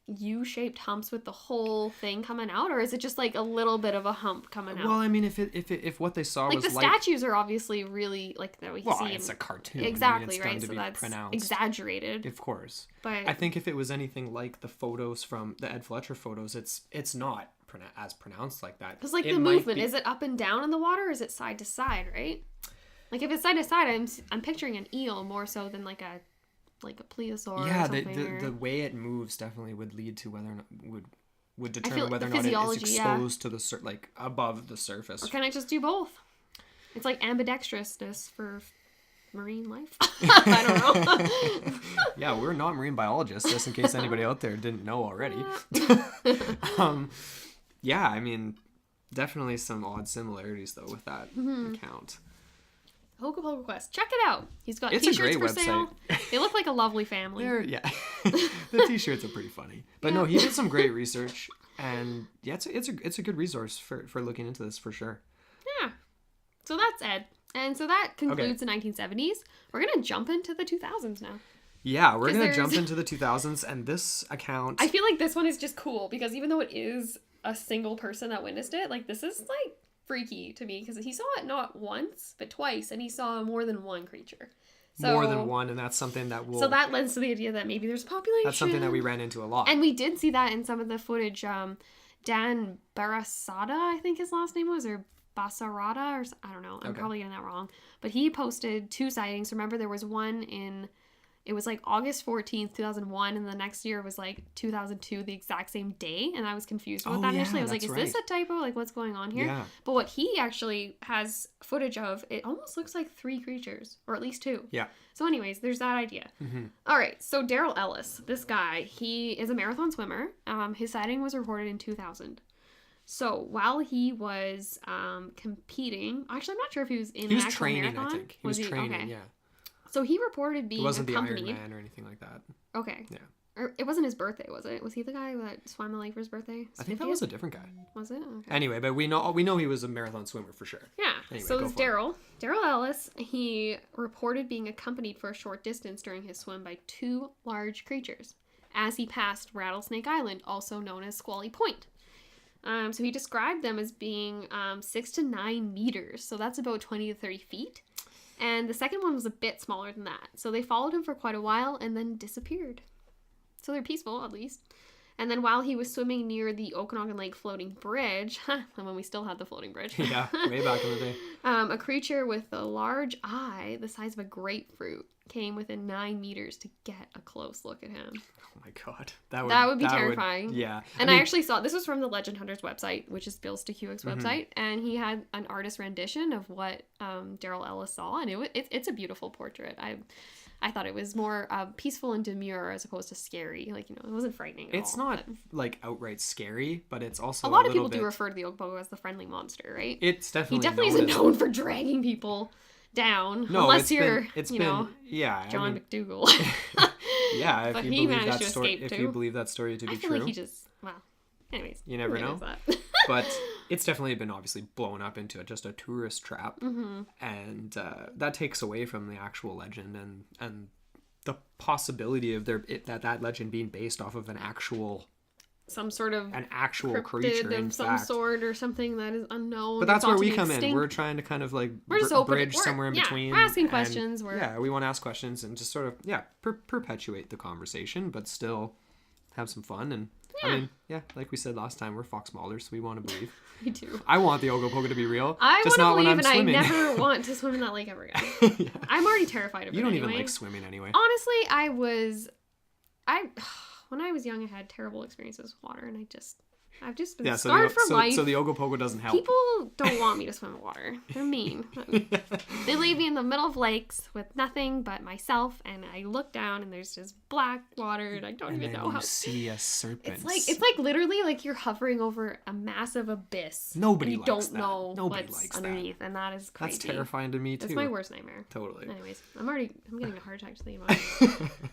U-shaped humps with the whole thing coming out, or is it just like a little bit of a hump coming out? Well, I mean, if what they saw like was the statues are obviously really like that we see. Well, it's a cartoon. Exactly, right? So that's pronounced. Exaggerated. Of course, but I think if it was anything like the photos from the Ed Fletcher photos, it's not as pronounced like that. Because like the movement, is it up and down in the water, or is it side to side? Right? Like if it's side to side, I'm picturing an eel more so than like a plesiosaur. Yeah, or something, the way it moves definitely would lead to whether or not would determine whether or not it is exposed to the like above the surface. Or can I just do both? It's like ambidextrousness for marine life. I don't know. Yeah, we're not marine biologists, just in case anybody out there didn't know already. Yeah, I mean, definitely some odd similarities though with that account. Ogopogo Quest. Check it out. He's got t-shirts for sale. They look like a lovely family. The t-shirts are pretty funny. But no, he did some great research, and yeah, it's a good resource for looking into this for sure. Yeah. So that's Ed. And so that concludes the 1970s. We're going to jump into the 2000s now. Yeah, we're going to jump into the 2000s, and this account... I feel like this one is just cool, because even though it is a single person that witnessed it, like, this is, like, freaky to me, because he saw it not once, but twice, and he saw more than one creature. So, more than one, and that's something that will... So that lends to the idea that maybe there's a population. That's something that we ran into a lot. And we did see that in some of the footage. Dan Barasada, I think his last name was, or Basarada, or I don't know. I'm probably getting that wrong. But he posted 2 sightings. Remember, there was one in... It was like August 14th, 2001, and the next year was like 2002, the exact same day, and I was confused about that initially. I was like, is this a typo? Like, what's going on here? Yeah. But what he actually has footage of, it almost looks like 3 creatures, or at least 2. Yeah. So anyways, there's that idea. Mm-hmm. All right, so Daryl Ellis, this guy, he is a marathon swimmer. His sighting was reported in 2000. So while he was competing, actually, I'm not sure if he was in an actual marathon. I think. He was training, okay. Yeah. So he reported being accompanied. It wasn't the Iron Man or anything like that. Okay. Yeah. Or it wasn't his birthday, was it? Was he the guy that swam the lake for his birthday? I think that was a different guy. Was it? Okay. Anyway, but we know he was a marathon swimmer for sure. Yeah. Anyway, so this Daryl Ellis, he reported being accompanied for a short distance during his swim by 2 large creatures as he passed Rattlesnake Island, also known as Squally Point. So he described them as being 6 to 9 meters. So that's about 20 to 30 feet. And the second one was a bit smaller than that. So they followed him for quite a while and then disappeared. So they're peaceful, at least. And then while he was swimming near the Okanagan Lake floating bridge, when we still had the floating bridge. Yeah, way back in the day. A creature with a large eye, the size of a grapefruit, came within 9 meters to get a close look at him. Oh my god. That would be terrifying. Yeah. And I actually saw, this was from the Legend Hunters website, which is Bill Stakuik's website, and he had an artist rendition of what Daryl Ellis saw, and it's a beautiful portrait. I thought it was more peaceful and demure as opposed to scary. Like, it wasn't frightening at all. It's not, like, outright scary, but it's also a lot of people do refer to the Ogopogo as the friendly monster, right? It's definitely He definitely isn't known for dragging people down. No, unless you're, John McDougal. Yeah, but he managed to escape, if you believe that story to be true. I feel like he just, anyways. You never know. But it's definitely been obviously blown up into just a tourist trap. Mm-hmm. And that takes away from the actual legend and the possibility of that legend being based off of an actual creature of some sort or something that is unknown. But that's where we come in. We're trying to kind of like bridge somewhere in between. We're asking questions. We want to ask questions and just sort of perpetuate the conversation, but still have some fun. And I mean, like we said last time, we're fox maulers, so we want to believe. We do. I want the Ogopogo to be real. I just want to not believe, when I'm and swimming. I never want to swim in that lake ever again. Yeah. I'm already terrified of it. You don't even like swimming anyway. Honestly, when I was young, I had terrible experiences with water, and I just I've just been Yeah, scarred for life. So the Ogopogo doesn't help. People don't want me to swim in water. They're mean. They leave me in the middle of lakes with nothing but myself, and I look down and there's just black water, and I don't even know how. See a serpent. It's like literally like you're hovering over a massive abyss. Nobody and likes don't that. know Nobody what's likes underneath, and that is crazy. That's terrifying to me too. That's my worst nightmare. Totally. Anyways, I'm getting a heart attack just thinking about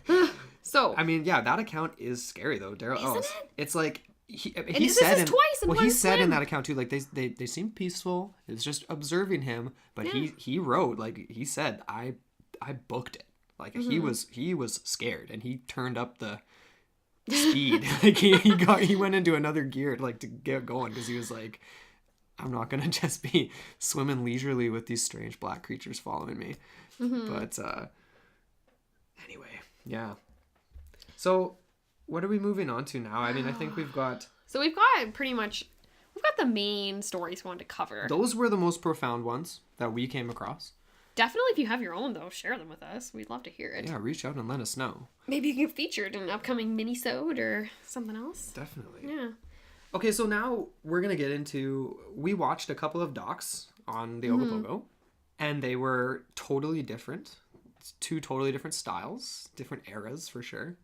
it. So I mean, yeah, that account is scary though, Daryl. Isn't it? It's like he this said is twice in well, one he said in swim. that account too, like they seem peaceful. It's just observing him, but Yeah. he wrote, like he said, I booked it. Like he was scared, and he turned up the speed. Like he went into another gear like to get going, because he was like, I'm not gonna just be swimming leisurely with these strange black creatures following me. But anyway, yeah. So what are we moving on to now? I mean, I think we've got the main stories we wanted to cover. those were the most profound ones that we came across. Definitely, if you have your own though, share them with us. We'd love to hear it. Yeah, reach out and let us know. Maybe you can feature it in an upcoming mini-sode or something else. Definitely. Yeah. Okay, so now we're gonna get into. We watched a couple of docs on the Ogopogo, and they were totally different. It's two totally different styles, different eras for sure.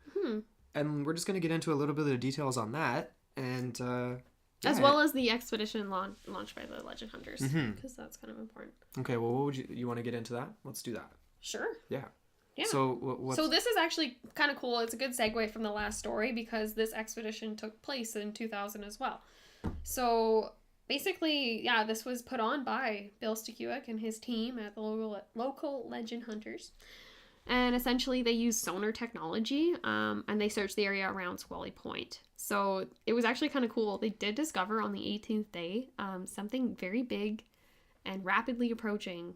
And we're just gonna get into a little bit of the details on that, and As well as the expedition launched by the Legend Hunters, because that's kind of important. Okay, well, what would you want to get into that? Let's do that. Sure. Yeah. Yeah. So So this is actually kind of cool. It's a good segue from the last story, because this expedition took place in 2000 as well. So basically, yeah, this was put on by Bill Stakuik and his team at the local Legend Hunters. And essentially they used sonar technology, and they searched the area around Squally Point. So it was actually kind of cool. They did discover on the 18th day something very big and rapidly approaching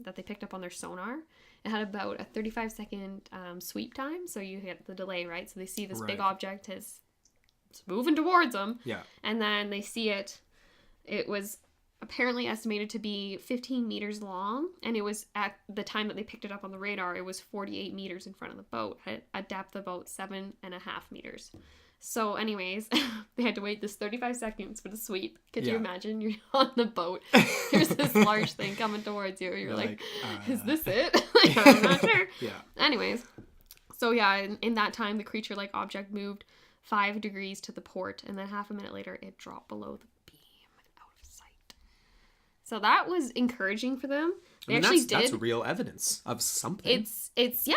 that they picked up on their sonar. It had about a 35-second sweep time, so you get the delay, right? So they see this big object it's moving towards them. Yeah. And then they see it. It was apparently estimated to be 15 meters long, and it was, at the time that they picked it up on the radar, it was 48 meters in front of the boat at a depth of about 7.5 meters. So anyways, they had to wait this 35 seconds for the sweep. Could you imagine? You're on the boat, there's this large thing coming towards you, you're like is this it? Like, I'm not sure. Yeah. Anyways, so yeah, in that time the creature like object moved 5 degrees to the port, and then half a minute later it dropped below the beam and out of sight. So that was encouraging for them. They actually did. That's real evidence of something. It's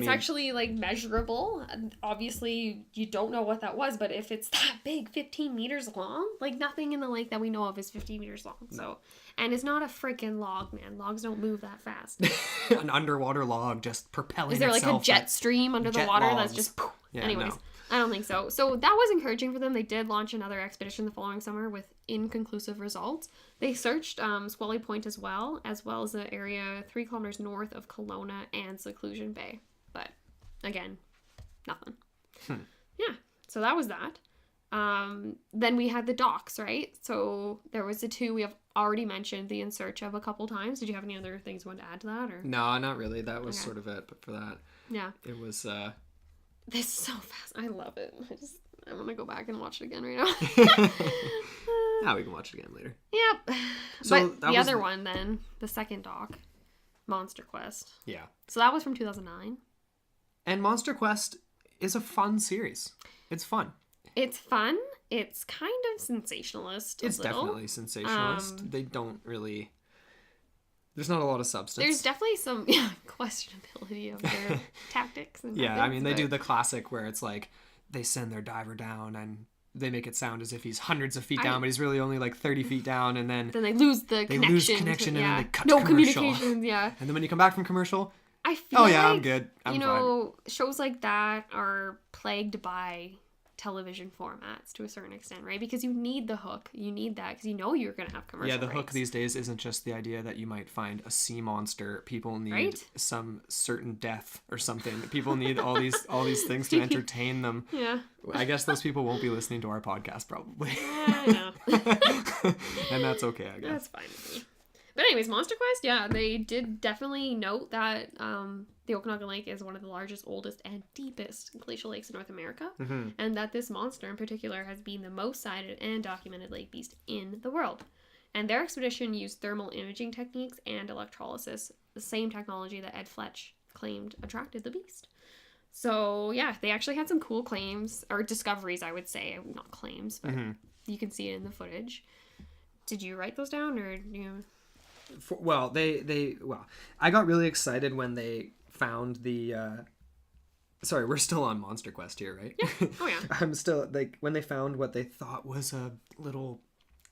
actually like measurable. Obviously, you don't know what that was, but if it's that big, 15 meters long, like nothing in the lake that we know of is 15 meters long. No. So, and it's not a freaking log, man. Logs don't move that fast. An underwater log just propelling itself. Is there like a jet stream under the water that's just... Yeah, anyways. No. I don't think so. So that was encouraging for them. They did launch another expedition the following summer with inconclusive results. They searched Squally Point as well as the area 3 kilometers north of Kelowna and Seclusion Bay. But again, nothing. Yeah, so that was that. Then we had the docs, right? So there was the 2 we have already mentioned, the In Search of a couple times. Did you have any other things you wanted to add to that? Or no, not really. That was sort of it. But for that, yeah, it was... This is so fast. I love it. I want to go back and watch it again right now. Yeah, we can watch it again later. Yep. So but the other one then, the second doc, Monster Quest. Yeah. So that was from 2009. And Monster Quest is a fun series. It's fun. It's fun. It's kind of sensationalist. It's definitely sensationalist. They don't really... There's not a lot of substance. There's definitely some questionability of their tactics. And yeah, I mean, they do the classic where it's like they send their diver down and they make it sound as if he's hundreds of feet down, but he's really only like 30 feet down, and then they lose the connection. And then they cut to commercial. Communication, yeah. And then when you come back from commercial, I feel I'm good. I'm fine. Shows like that are plagued by television formats to a certain extent, right? Because you need the hook. You need that because you're going to have commercial breaks. Hook these days isn't just the idea that you might find a sea monster. People need some certain death or something. People need all these things to entertain them. Yeah. I guess those people won't be listening to our podcast probably. I know. And that's okay, I guess. That's fine with me. But anyways, Monster Quest, yeah, they did definitely note that the Okanagan Lake is one of the largest, oldest, and deepest glacial lakes in North America, and that this monster in particular has been the most sighted and documented lake beast in the world. And their expedition used thermal imaging techniques and electrolysis, the same technology that Ed Fletch claimed attracted the beast. So, yeah, they actually had some cool claims, or discoveries, I would say. Not claims, but you can see it in the footage. Did you write those down, or you... Well, I got really excited when they found the sorry, we're still on Monster Quest here, right? Yeah. Oh yeah. I'm still like when they found what they thought was a little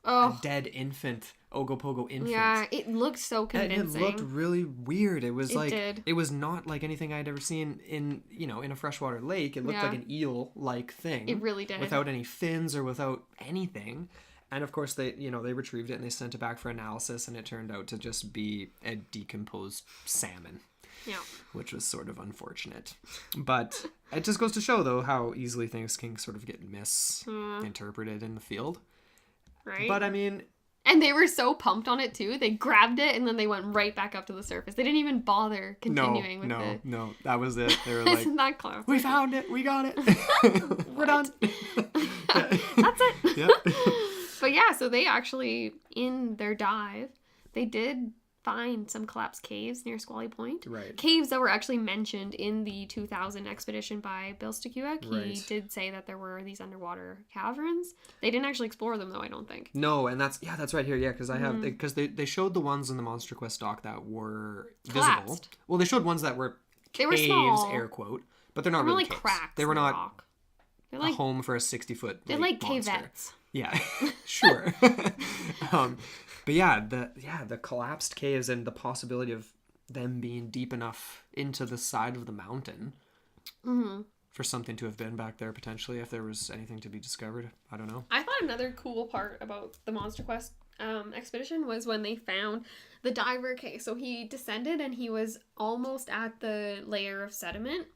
a dead infant, Ogopogo infant. Yeah, it looked so convincing. And it looked really weird. It was did. It was not like anything I'd ever seen in a freshwater lake. It looked like an eel-like thing. It really did. Without any fins or without anything. And of course they retrieved it and they sent it back for analysis, and it turned out to just be a decomposed salmon. Yeah. Which was sort of unfortunate. But it just goes to show, though, how easily things can sort of get misinterpreted in the field. Right. But I mean... And they were so pumped on it, too. They grabbed it and then they went right back up to the surface. They didn't even bother continuing with it. No, that was it. They were like, isn't that close? We found it. We got it. We're done. That's it. Yep. But yeah, so they actually, in their dive, they did find some collapsed caves near Squally Point. Right. Caves that were actually mentioned in the 2000 expedition by Bill Stakuak. He did say that there were these underwater caverns. They didn't actually explore them, though, I don't think. No, and that's right here. Yeah, because I have... Because they showed the ones in the Monster Quest doc that were collapsed. Visible. Well, they showed ones that were They caves, were small. air quote. But they're not They were really like caves. cracks They were in the not rock. They're a like, home for a 60-foot they're like monster. cavettes. Yeah, sure. But yeah, the collapsed caves and the possibility of them being deep enough into the side of the mountain for something to have been back there potentially, if there was anything to be discovered. I don't know. I thought another cool part about the Monster Quest expedition was when they found the diver cave. So he descended and he was almost at the layer of sediment.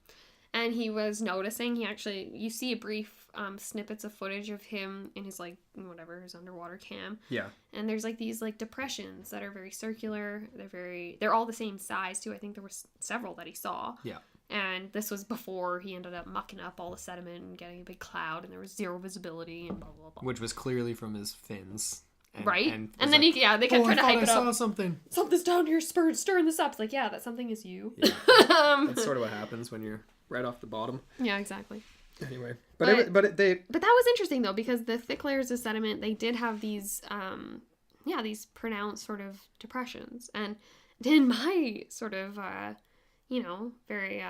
And he was noticing, you see a brief snippets of footage of him in his, his underwater cam. Yeah. And there's, these, depressions that are very circular. They're all the same size, too. I think there were several that he saw. Yeah. And this was before he ended up mucking up all the sediment and getting a big cloud, and there was zero visibility and blah, blah, blah. Which was clearly from his fins. Right? And then they kept trying to hype it up. I saw something. Something's down here stirring this up. It's like, yeah, that something is you. Yeah. That's sort of what happens when you're right off the bottom. Yeah, exactly. Anyway, But that was interesting though, because the thick layers of sediment, they did have these these pronounced sort of depressions. And in my sort of very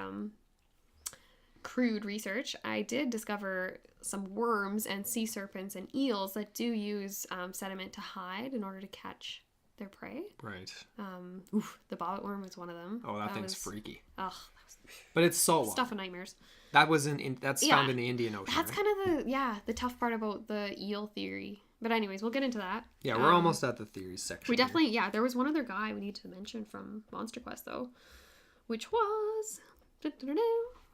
crude research, I did discover some worms and sea serpents and eels that do use sediment to hide in order to catch their prey. Right. The bobbit worm was one of them. Oh, that thing's freaky. Ugh. But it's saltwater. Stuff of nightmares. That was that's found in the Indian Ocean. That's kind of the tough part about the eel theory. But anyways, we'll get into that. Yeah, we're almost at the theories section. We definitely, there was one other guy we need to mention from Monster Quest though, which was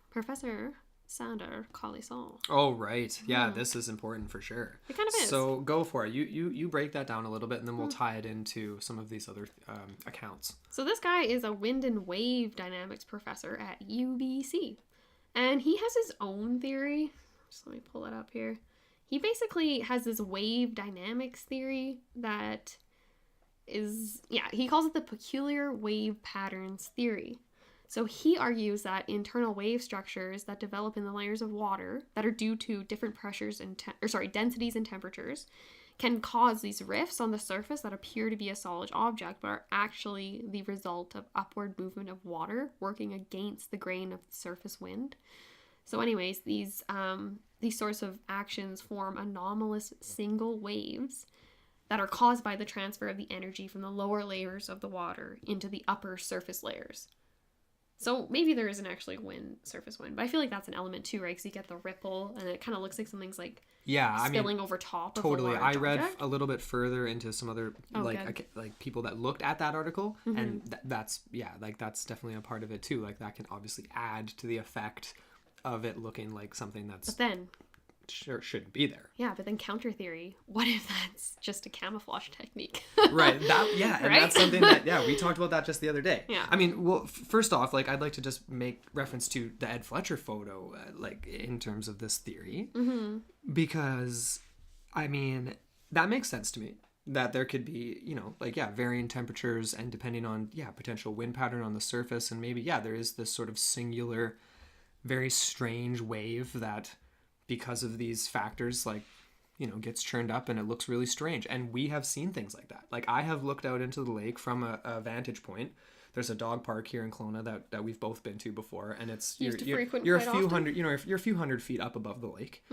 Professor Sander Collisol. Oh, right. Yeah, this is important for sure. It kind of is. So go for it. You break that down a little bit, and then we'll tie it into some of these other accounts. So this guy is a wind and wave dynamics professor at UBC. And he has his own theory. Just let me pull it up here. He basically has this wave dynamics theory that is, he calls it the peculiar wave patterns theory. So he argues that internal wave structures that develop in the layers of water that are due to different pressures and densities and temperatures can cause these rifts on the surface that appear to be a solid object but are actually the result of upward movement of water working against the grain of the surface wind. So anyways, these sorts of actions form anomalous single waves that are caused by the transfer of the energy from the lower layers of the water into the upper surface layers. So maybe there isn't actually surface wind, but I feel like that's an element too, right? Because you get the ripple, and it kind of looks like something's spilling over top. Totally. Of a large I read object. a little bit further into some other like people that looked at that article, and that's definitely a part of it too. Like that can obviously add to the effect of it looking like something that's. But then, shouldn't be there. Yeah, but then counter theory, what if that's just a camouflage technique? Right. That yeah, and Right? that's something that we talked about that just the other day. Yeah. I mean, well, first off, like I'd like to just make reference to the Ed Fletcher photo, like in terms of this theory, because I mean that makes sense to me. That there could be, varying temperatures and depending on, potential wind pattern on the surface. And maybe, there is this sort of singular, very strange wave that because of these factors, like, gets churned up and it looks really strange. And we have seen things like that. Like I have looked out into the lake from a vantage point. There's a dog park here in Kelowna that we've both been to before. And it's, you're a few hundred, you're a few hundred feet up above the lake.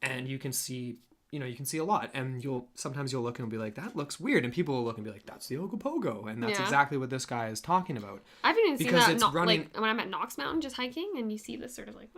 And you can see a lot, and sometimes you'll look and be like, that looks weird, and people will look and be like, that's the Ogopogo, and that's exactly what this guy is talking about. I've even seen that like when I'm at Knox Mountain just hiking, and you see this sort of like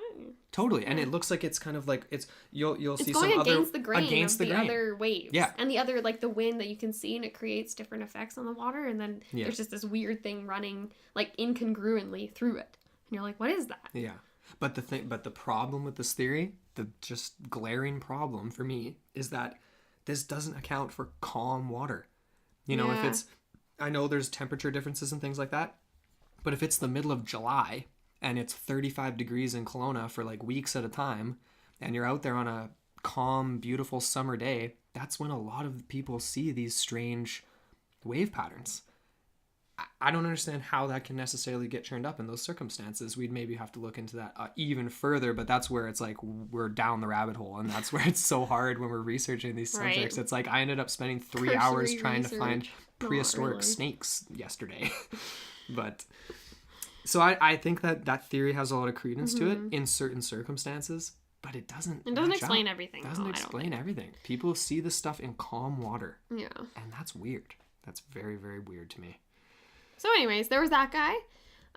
totally, and it looks like it's kind of like you'll see going some against other the grain against of the the grain. other waves, and the other like the wind that you can see, and it creates different effects on the water, and then there's just this weird thing running like incongruently through it, and you're like, what is that? Yeah, but the problem with this theory, the just glaring problem for me, is that this doesn't account for calm water. If it's, I know there's temperature differences and things like that, but if it's the middle of July and it's 35 degrees in Kelowna for like weeks at a time, and you're out there on a calm, beautiful summer day, that's when a lot of people see these strange wave patterns. I don't understand how that can necessarily get churned up in those circumstances. We'd maybe have to look into that even further, but that's where it's like we're down the rabbit hole, and that's where it's so hard when we're researching these subjects. It's like I ended up spending 3 hours trying to find prehistoric snakes yesterday. But so I think that theory has a lot of credence to it in certain circumstances, but it doesn't explain everything. It doesn't explain everything. People see this stuff in calm water. Yeah. And that's weird. That's very, very weird to me. So anyways, there was that guy.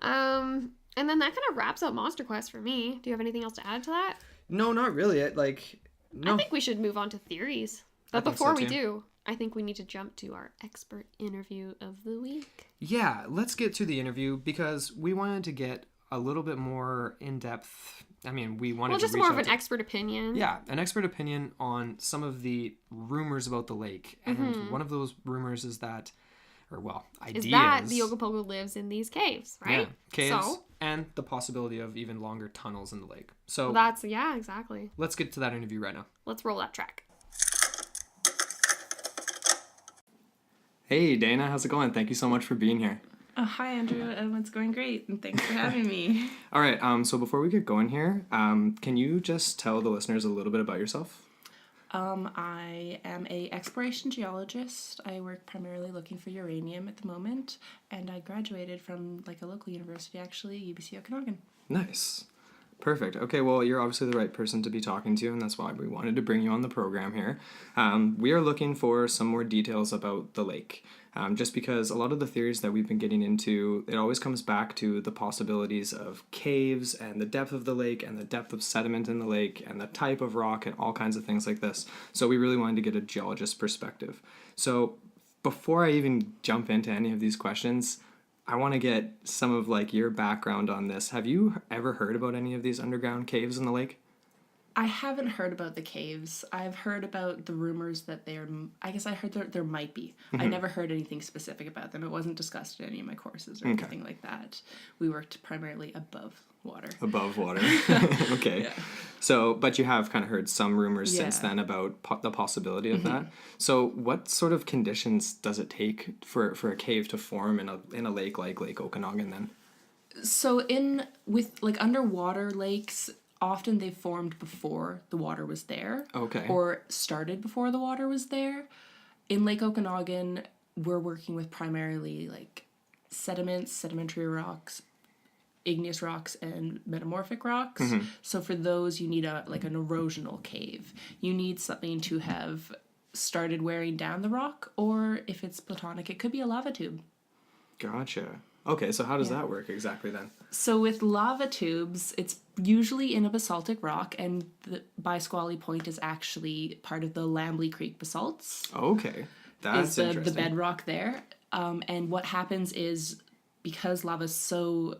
And then that kind of wraps up Monster Quest for me. Do you have anything else to add to that? No, not really. No. I think we should move on to theories. But before we do, I think we need to jump to our expert interview of the week. Yeah, let's get to the interview because we wanted to get a little bit more in-depth. I mean, we wanted to just more of an expert opinion. Yeah, an expert opinion on some of the rumors about the lake. And one of those rumors is that, ideas. Is that the Ogopogo lives in these caves, right? Yeah, caves, and the possibility of even longer tunnels in the lake. So exactly. Let's get to that interview right now. Let's roll that track. Hey, Dana, how's it going? Thank you so much for being here. Oh, hi, Andrew. It's going great, and thanks for having me. All right, so before we get going here, can you just tell the listeners a little bit about yourself? I am a exploration geologist. I work primarily looking for uranium at the moment, and I graduated from a local university, actually, UBC Okanagan. Nice. Perfect. Okay, well, you're obviously the right person to be talking to, and that's why we wanted to bring you on the program here. We are looking for some more details about the lake. Just because a lot of the theories that we've been getting into, it always comes back to the possibilities of caves and the depth of the lake and the depth of sediment in the lake and the type of rock and all kinds of things like this. So we really wanted to get a geologist's perspective. So before I even jump into any of these questions, I want to get some of your background on this. Have you ever heard about any of these underground caves in the lake? I haven't heard about the caves. I've heard about the rumors that I heard there might be. I never heard anything specific about them. It wasn't discussed in any of my courses or anything like that. We worked primarily above water. Above water. Okay. Yeah. So, but you have kind of heard some rumors since then about the possibility of that. So what sort of conditions does it take for a cave to form in a lake like Lake Okanagan then? So with underwater lakes, often they formed before the water was there. Okay. Or started before the water was there. In Lake Okanagan, we're working with primarily sediments, sedimentary rocks, igneous rocks, and metamorphic rocks. So for those, you need an erosional cave. You need something to have started wearing down the rock, or if it's platonic, it could be a lava tube. Gotcha. Okay, so how does that work exactly then? So with lava tubes, it's usually in a basaltic rock, and the Bisqually Point is actually part of the Lambley Creek basalts. Okay, that's interesting. The bedrock there. And what happens is, because lava's so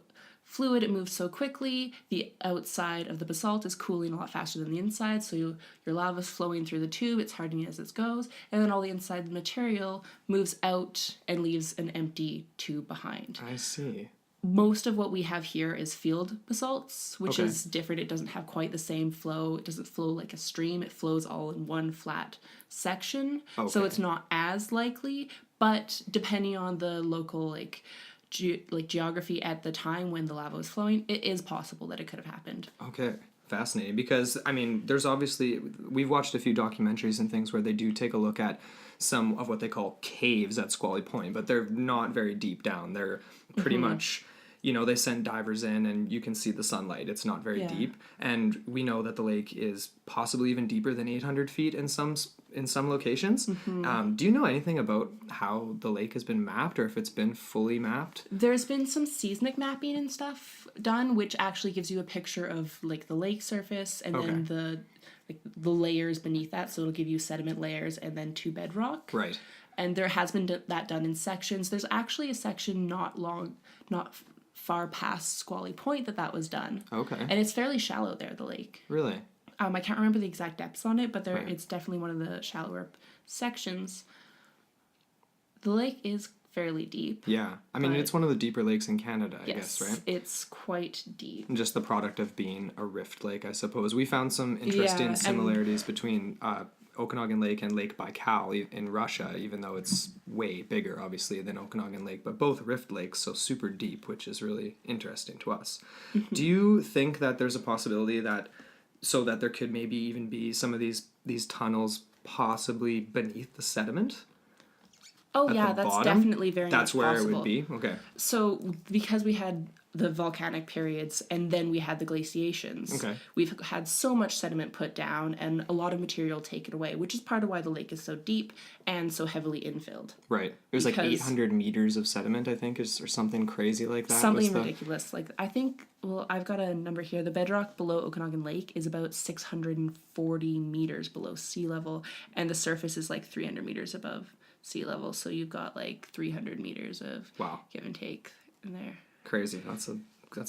fluid, it moves so quickly. The outside of the basalt is cooling a lot faster than the inside, so your lava's flowing through the tube, it's hardening as it goes, and then all the inside material moves out and leaves an empty tube behind. I see. Most of what we have here is field basalts, which Okay. is different. It doesn't have quite the same flow. It doesn't flow like a stream. It flows all in one flat section. So Okay. it's not as likely, but depending on the local geography at the time when the lava was flowing, it is possible that it could have happened. Okay. Fascinating, because I mean, there's obviously, we've watched a few documentaries and things where they do take a look at some of what they call caves at Squally Point, but they're not very deep down. They're pretty much, you know, they send divers in and you can see the sunlight. It's not very deep, and we know that the lake is possibly even deeper than 800 feet in some locations. Do you know anything about how the lake has been mapped, or if it's been fully mapped? There's been some seismic mapping and stuff done, which actually gives you a picture of like the lake surface and then the layers beneath that. So it'll give you sediment layers and then to bedrock. Right. And there has been that done in sections. There's actually a section not far past Squally Point that was done. Okay. And it's fairly shallow there, the lake. Really? I can't remember the exact depths on it, but it's definitely one of the shallower sections. The lake is fairly deep. Yeah. I mean, it's one of the deeper lakes in Canada, I guess, right? It's quite deep. And just the product of being a rift lake, I suppose. We found some interesting similarities between Okanagan Lake and Lake Baikal in Russia, even though it's way bigger, obviously, than Okanagan Lake, but both rift lakes, so super deep, which is really interesting to us. Do you think that there's a possibility that there could maybe even be some of these tunnels possibly beneath the sediment? Oh at yeah, the that's bottom? definitely very That's much where possible. it would be? Okay. So because we had the volcanic periods and then we had the glaciations, Okay. we've had so much sediment put down and a lot of material taken away, which is part of why the lake is so deep and so heavily infilled. Right. There's like Because- 800 meters of sediment, I think, or something crazy like that. Something ridiculous. Like I think, well, I've got a number here. The bedrock below Okanagan Lake is about 640 meters below sea level, and the surface is like 300 meters above sea level. So you've got like 300 meters of Wow. give and take in there. Crazy. That's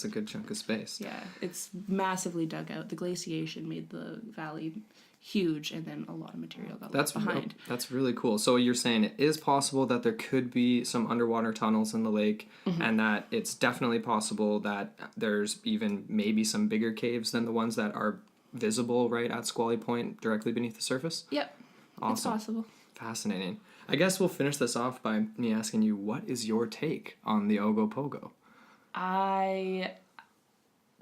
a good chunk of space. Yeah, it's massively dug out. The glaciation made the valley huge, and then a lot of material got left behind. That's really cool. So you're saying it is possible that there could be some underwater tunnels in the lake, and that it's definitely possible that there's even maybe some bigger caves than the ones that are visible right at Squally Point directly beneath the surface? Yep, Awesome. it's possible. Fascinating. I guess we'll finish this off by me asking you, what is your take on the Ogopogo? I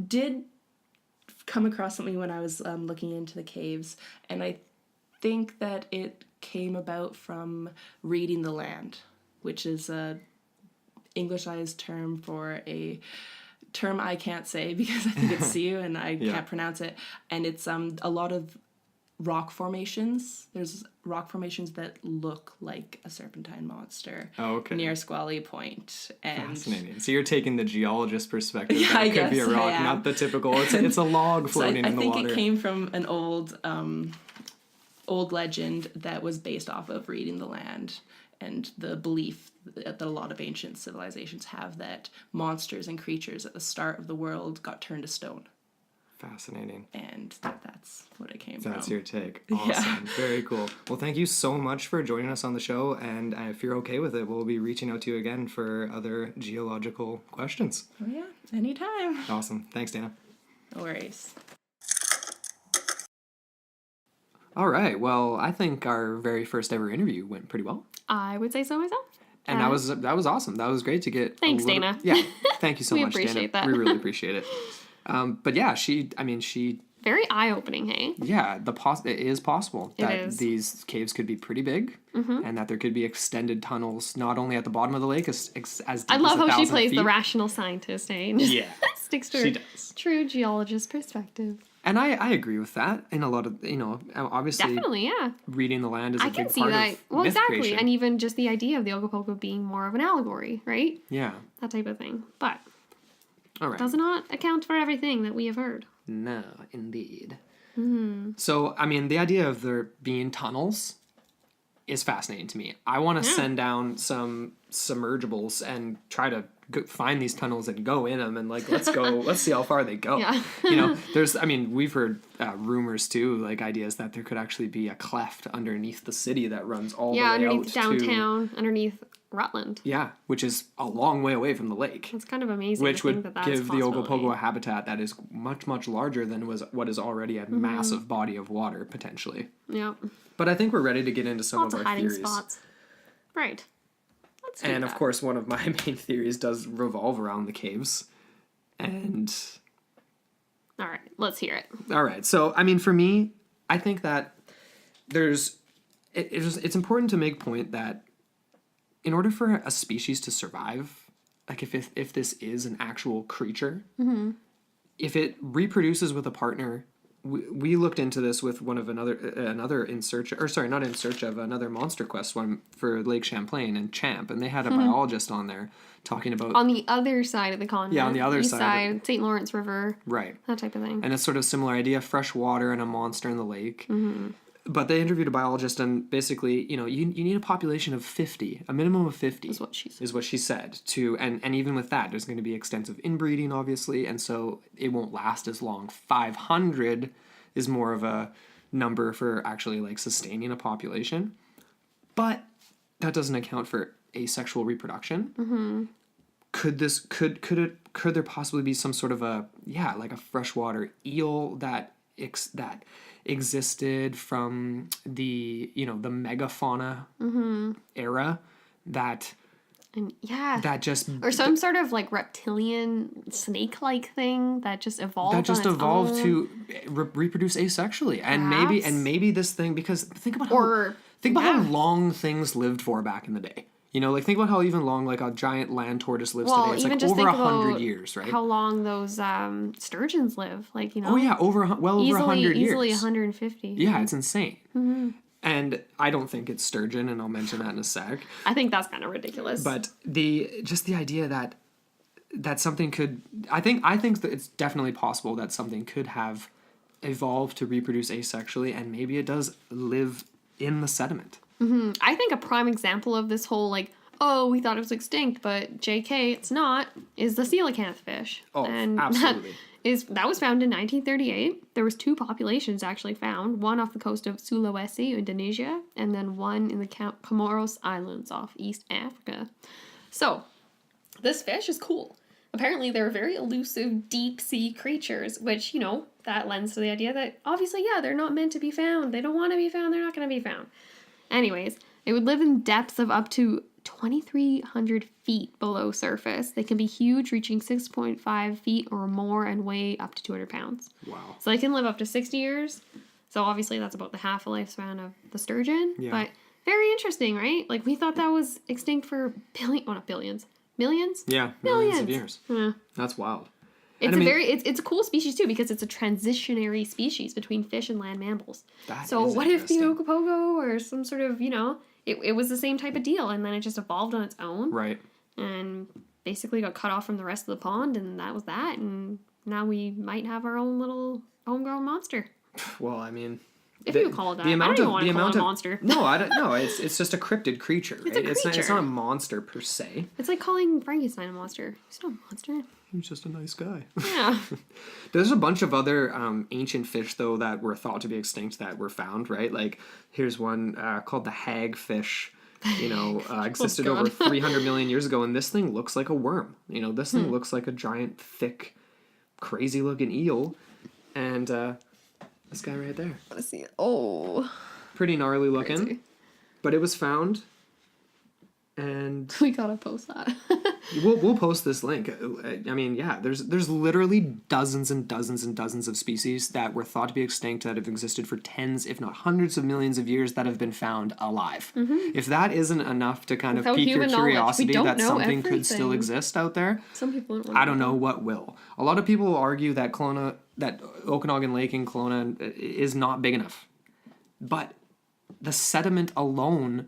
did come across something when I was looking into the caves, and I think that it came about from reading the land, which is a Englishized term for a term I can't say because I think it's Sioux and I can't pronounce it, and it's a lot of rock formations. There's rock formations that look like a serpentine monster near Squally Point. And Fascinating. So you're taking the geologist perspective. Yeah, that I it could be guess a I rock, am. not the typical. It's a log floating in the water. I think it came from an old legend that was based off of reading the land and the belief that a lot of ancient civilizations have that monsters and creatures at the start of the world got turned to stone. Fascinating. And that's what it came from. That's your take. Awesome. Yeah. Very cool. Well, thank you so much for joining us on the show. And if you're okay with it, we'll be reaching out to you again for other geological questions. Oh yeah, anytime. Awesome. Thanks, Dana. No worries. All right. Well, I think our very first ever interview went pretty well. I would say so myself. And that was awesome. That was great to get. Thanks, Dana. Yeah. Thank you so We much, Dana. appreciate that. We really appreciate it. But yeah, she Very eye-opening, hey? Yeah, it is possible It that is. these caves could be pretty big, and that there could be extended tunnels not only at the bottom of the lake as deep I love as how she 1,000 plays the feet. rational scientist, eh? And just Yeah, sticks to she her does. true geologist perspective. And I agree with that in a lot of, obviously Definitely, yeah. reading the land is a I big can see part that. of Well, myth exactly. creation. And even just the idea of the Ogopogo being more of an allegory, right? Yeah. That type of thing. But All right. does not account for everything that we have heard. No, indeed. So, I mean, the idea of there being tunnels is fascinating to me. I want to send down some submergibles and try to find these tunnels and go in them and like let's see how far they go. Yeah. We've heard rumors too, like ideas that there could actually be a cleft underneath the city that runs all the way underneath out downtown, underneath Rutland. Yeah, which is a long way away from the lake. It's kind of amazing. Which would that's give the possibility. Ogopogo a habitat that is much, much larger than what is already a massive body of water, potentially. Yeah. But I think we're ready to get into some Lots of of our hiding theories. spots. Right. Let's do And that. of course, one of my main theories does revolve around the caves. And All right, let's hear it. all right, so I mean, for me, I think that it's important to make point that in order for a species to survive, like if this is an actual creature, if it reproduces with a partner, we looked into this with one of another another Monster Quest one for Lake Champlain and Champ, and they had a biologist on there talking about On the other side of the continent. Yeah, on the other east side. St. Lawrence River, right. that type of thing. And it's sort of similar idea, fresh water and a monster in the lake. But they interviewed a biologist, and basically, you need a population of 50, a minimum of 50. Is what she said. Is what she said. And even with that, there's going to be extensive inbreeding, obviously, and so it won't last as long. 500 is more of a number for actually like sustaining a population. But that doesn't account for asexual reproduction. Could there possibly be some sort of a freshwater eel that existed from the the megafauna era that just or some sort of like reptilian snake-like thing that just evolved on its own. to reproduce asexually, and maybe this thing, because think about how long things lived for back in the day. Think about how even long like a giant land tortoise lives today. It's even like just over think 100 about years, right? How long those sturgeons live, Oh yeah, over 100 years. Easily 150. Yeah, it's insane. And I don't think it's sturgeon, and I'll mention that in a sec. I think that's kind of ridiculous. But the idea that something could, I think that it's definitely possible that something could have evolved to reproduce asexually, and maybe it does live in the sediment. I think a prime example of this whole we thought it was extinct, but JK, it's not, is the coelacanth fish. Oh, and absolutely. That was found in 1938. There was 2 populations actually found, one off the coast of Sulawesi, Indonesia, and then one in the Comoros Islands off East Africa. So, this fish is cool. Apparently, they're very elusive, deep-sea creatures, which, that lends to the idea that, obviously, they're not meant to be found. They don't want to be found. They're not going to be found. Anyways, they would live in depths of up to 2,300 feet below surface. They can be huge, reaching 6.5 feet or more, and weigh up to 200 pounds. Wow. So they can live up to 60 years. So obviously that's about the half a lifespan of the sturgeon. Yeah. But very interesting, right? Like we thought that was extinct for not billions. Millions? Yeah, millions of years. Yeah. That's wild. It's it's a cool species too, because it's a transitionary species between fish and land mammals. So what if the Ogopogo or some sort of, it was the same type of deal, and then it just evolved on its own. Right. And basically got cut off from the rest of the pond, and that was that. And now we might have our own little homegrown monster. Well, I mean, if you call it that. I don't even want to call it a monster. No, I don't know. It's just a cryptid creature. Right? It's a creature. It's not a monster per se. It's like calling Frankenstein a monster. He's not a monster. He's just a nice guy. Yeah. There's a bunch of other ancient fish, though, that were thought to be extinct that were found, right? Like, here's one called the hagfish. Existed over 300 million years ago, and this thing looks like a worm. This thing looks like a giant, thick, crazy-looking eel. And this guy right there. Let's see. Oh. Pretty gnarly looking. Crazy. But it was found, and we gotta post that. we'll post this link. I mean, yeah, there's literally dozens and dozens and dozens of species that were thought to be extinct that have existed for tens, if not hundreds of millions of years, that have been found alive. If that isn't enough to kind of pique your curiosity that something could still exist out there, some people I don't know what will. A lot of people will argue that Okanagan Lake in Kelowna is not big enough, but the sediment alone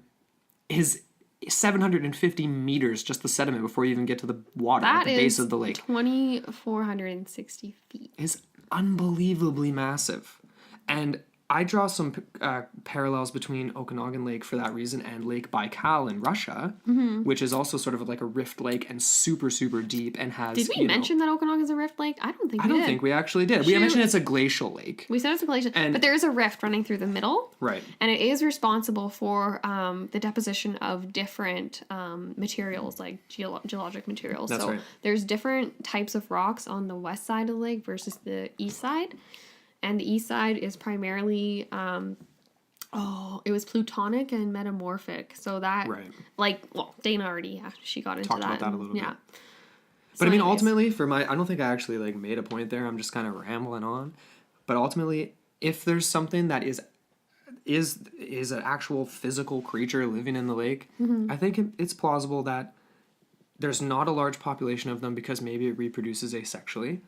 is 750 meters, just the sediment, before you even get to the water at the base of the lake. 2,460 feet. Is unbelievably massive. And I draw some parallels between Okanagan Lake for that reason and Lake Baikal in Russia, which is also sort of like a rift lake and super, super deep and has. Did we mention that Okanagan's a rift lake? I don't think we did. I don't think we actually did. We mentioned it's a glacial lake. We said it's a glacial, but there is a rift running through the middle. Right. And it is responsible for the deposition of different materials, like geologic materials. That's right. There's different types of rocks on the west side of the lake versus the east side. And the east side is primarily, it was plutonic and metamorphic. So that, Dana already, she got into talked that. About that a little bit. Yeah. But I mean, ultimately, I don't think I actually made a point there. I'm just kind of rambling on. But ultimately, if there's something that is an actual physical creature living in the lake, I think it's plausible that there's not a large population of them because maybe it reproduces asexually.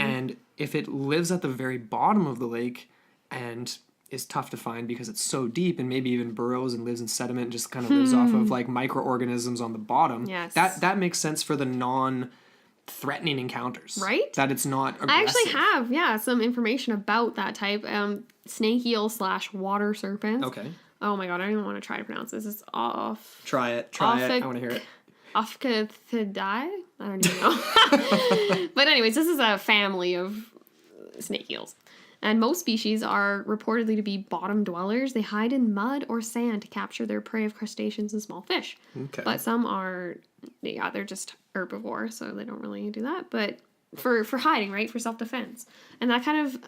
And if it lives at the very bottom of the lake and is tough to find because it's so deep and maybe even burrows and lives in sediment and just kind of lives off of microorganisms on the bottom, that makes sense for the non-threatening encounters. Right? That it's not aggressive. I actually have, some information about that type. Snake eel / water serpent. Okay. Oh my god, I don't even want to try to pronounce this. It's off. Try it. I want to hear it. Ophicthidae? I don't even know. But anyways, this is a family of snake eels. And most species are reportedly to be bottom dwellers. They hide in mud or sand to capture their prey of crustaceans and small fish. Okay. But some are, they're just herbivore, so they don't really do that. But for hiding, right? For self-defense. And that kind of,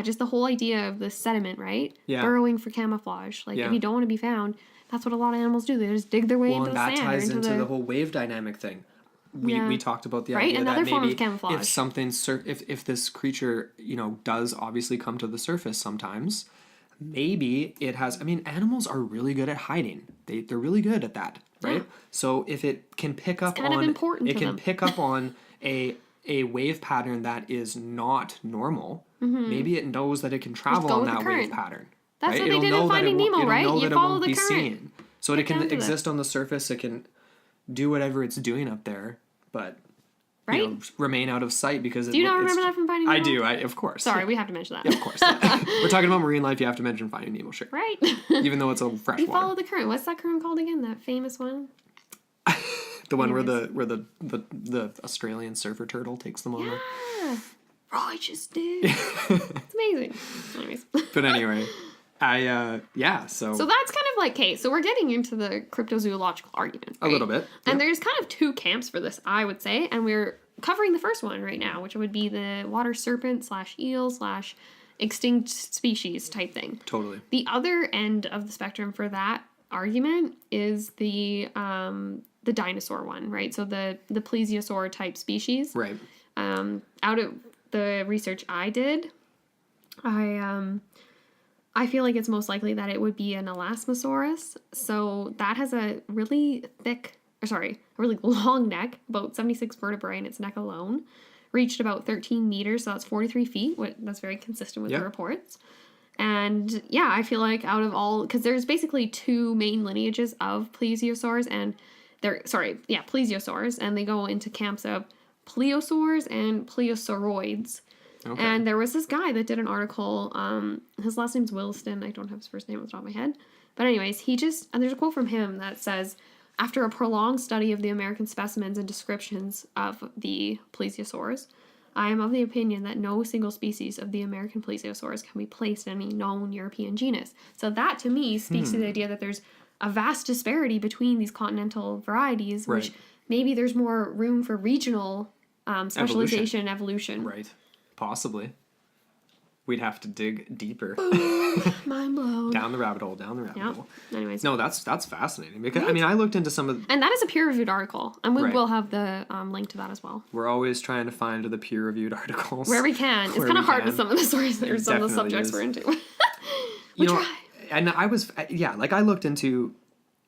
just the whole idea of the sediment, right? Yeah. Burrowing for camouflage. If you don't want to be found, that's what a lot of animals do. They just dig their way into the sand. Well, that ties into the whole wave dynamic thing. We talked about the idea that maybe if something if this creature does obviously come to the surface sometimes, maybe it has. I mean, animals are really good at hiding. They're really good at that, right? Yeah. So if it can pick up pick up on a wave pattern that is not normal, maybe it knows that it can travel on that wave pattern. That's what they did in Finding Nemo, right? You follow the current. So it can exist on the surface. It can do whatever it's doing up there, but remain out of sight because do you not remember that from Finding Nemo? I do. Of course. Sorry, we have to mention that. Yeah, of course. Yeah. We're talking about marine life. You have to mention Finding Nemo, sure. Right. Even though it's a freshwater. You follow the current. What's that current called again? That famous one. The one where the Australian surfer turtle takes them on. Yeah. Righteous dude. It's amazing. Anyways. But anyway. So that's kind of okay, so we're getting into the cryptozoological argument, right? A little bit. And there's kind of two camps for this, I would say, and we're covering the first one right now, which would be the water serpent / eel / extinct species type thing. Totally. The other end of the spectrum for that argument is the dinosaur one, right? So the plesiosaur type species. Right. Out of the research I did, I feel like it's most likely that it would be an Elasmosaurus. So that has a really really long neck, about 76 vertebrae in its neck alone. Reached about 13 meters, so that's 43 feet. That's very consistent with the reports. And I feel like out of all, because there's basically two main lineages of plesiosaurs, and plesiosaurs, and they go into camps of plesiosaurs and plesiosauroids. Okay. And there was this guy that did an article, his last name's Williston, I don't have his first name off the top of my head, but anyways, and there's a quote from him that says, after a prolonged study of the American specimens and descriptions of the plesiosaurs, I am of the opinion that no single species of the American plesiosaurs can be placed in any known European genus. So that, to me, speaks to the idea that there's a vast disparity between these continental varieties, which maybe there's more room for regional specialization and evolution. Right. Possibly. We'd have to dig deeper. Mind blown. Down the rabbit hole. Anyways. No, that's fascinating. Because I looked into some of... And that is a peer-reviewed article. And we will have the link to that as well. We're always trying to find the peer-reviewed articles. Where we can. It's kind of hard with some of the sources or some of the subjects we're into. we try. And I was... I looked into...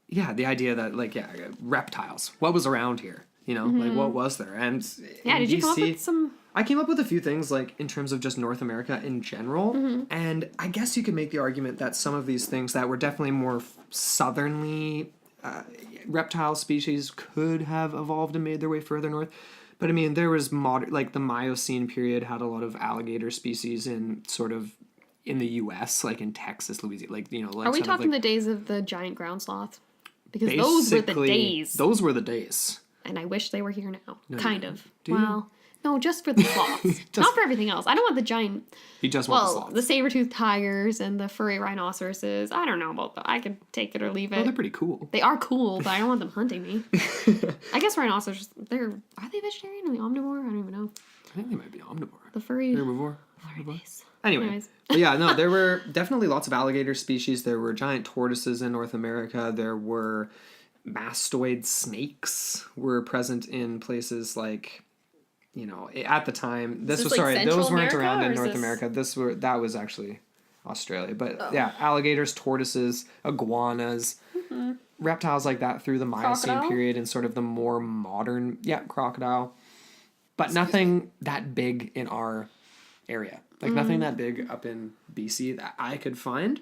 the idea that, reptiles. What was around here? What was there? And did you come up with some... I came up with a few things, in terms of just North America in general, and I guess you could make the argument that some of these things that were definitely more southernly reptile species could have evolved and made their way further north. But, there was the Miocene period had a lot of alligator species in sort of in the U.S., like in Texas, Louisiana, like, you know, like Are we sort of, talking like, the days of the giant ground sloth? Because those were the basically, days. Those were the days. And I wish they were here now. No, kind you of. do you? Well, no, just for the sloths. Not for everything else. I don't want the giant... You just want the Well, sloths. the saber-toothed tigers and the furry rhinoceroses. I don't know about that. I could take it or leave it. Oh, they're pretty cool. They are cool, but I don't want them hunting me. I guess rhinoceros, are they vegetarian? Are they omnivore? I don't even know. I think they might be omnivore. The furry... Herbivore. Nice. Anyway. Anyways. But yeah, no, there were definitely lots of alligator species. There were giant tortoises in North America. There were mastoid snakes were present in places like, you know, at the time. Is this like Central Those weren't America, around or in is North this- America. That was actually Australia. But yeah, alligators, tortoises, iguanas, reptiles like that through the Miocene Crocodile? period and sort of the more modern, crocodile. But nothing that big in our area. Like nothing that big up in BC that I could find.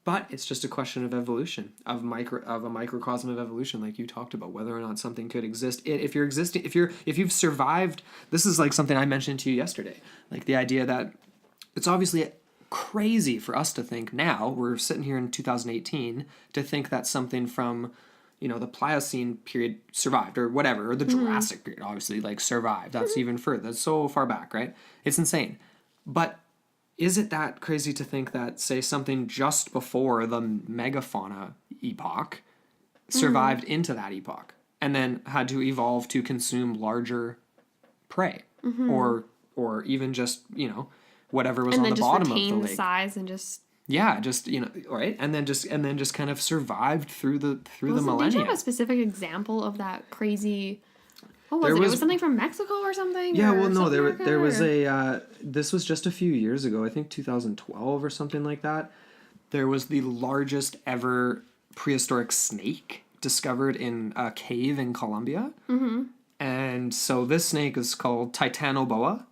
But it's just a question of evolution, of a microcosm of evolution, like you talked about, whether or not something could exist. If you've survived, this is like something I mentioned to you yesterday, like the idea that it's obviously crazy for us to think now. We're sitting here in 2018 to think that something from, you know, the Pliocene period survived, or whatever, or the Jurassic period, obviously, like survived. That's even further. That's so far back, right? It's insane. But is it that crazy to think that, say, something just before the megafauna epoch survived into that epoch and then had to evolve to consume larger prey, or even just, you know, whatever was And on then the just bottom of the retain the lake? size and just... Yeah, just, you know, right? And then just kind of survived through the Did you millennia. have a specific example of that crazy... What was There it? was- It was something from Mexico or something? Yeah, or well, no, South there America, was or- a this was just a few years ago, I think 2012 or something like that. There was the largest ever prehistoric snake discovered in a cave in Colombia. Mm-hmm. And so this snake is called Titanoboa,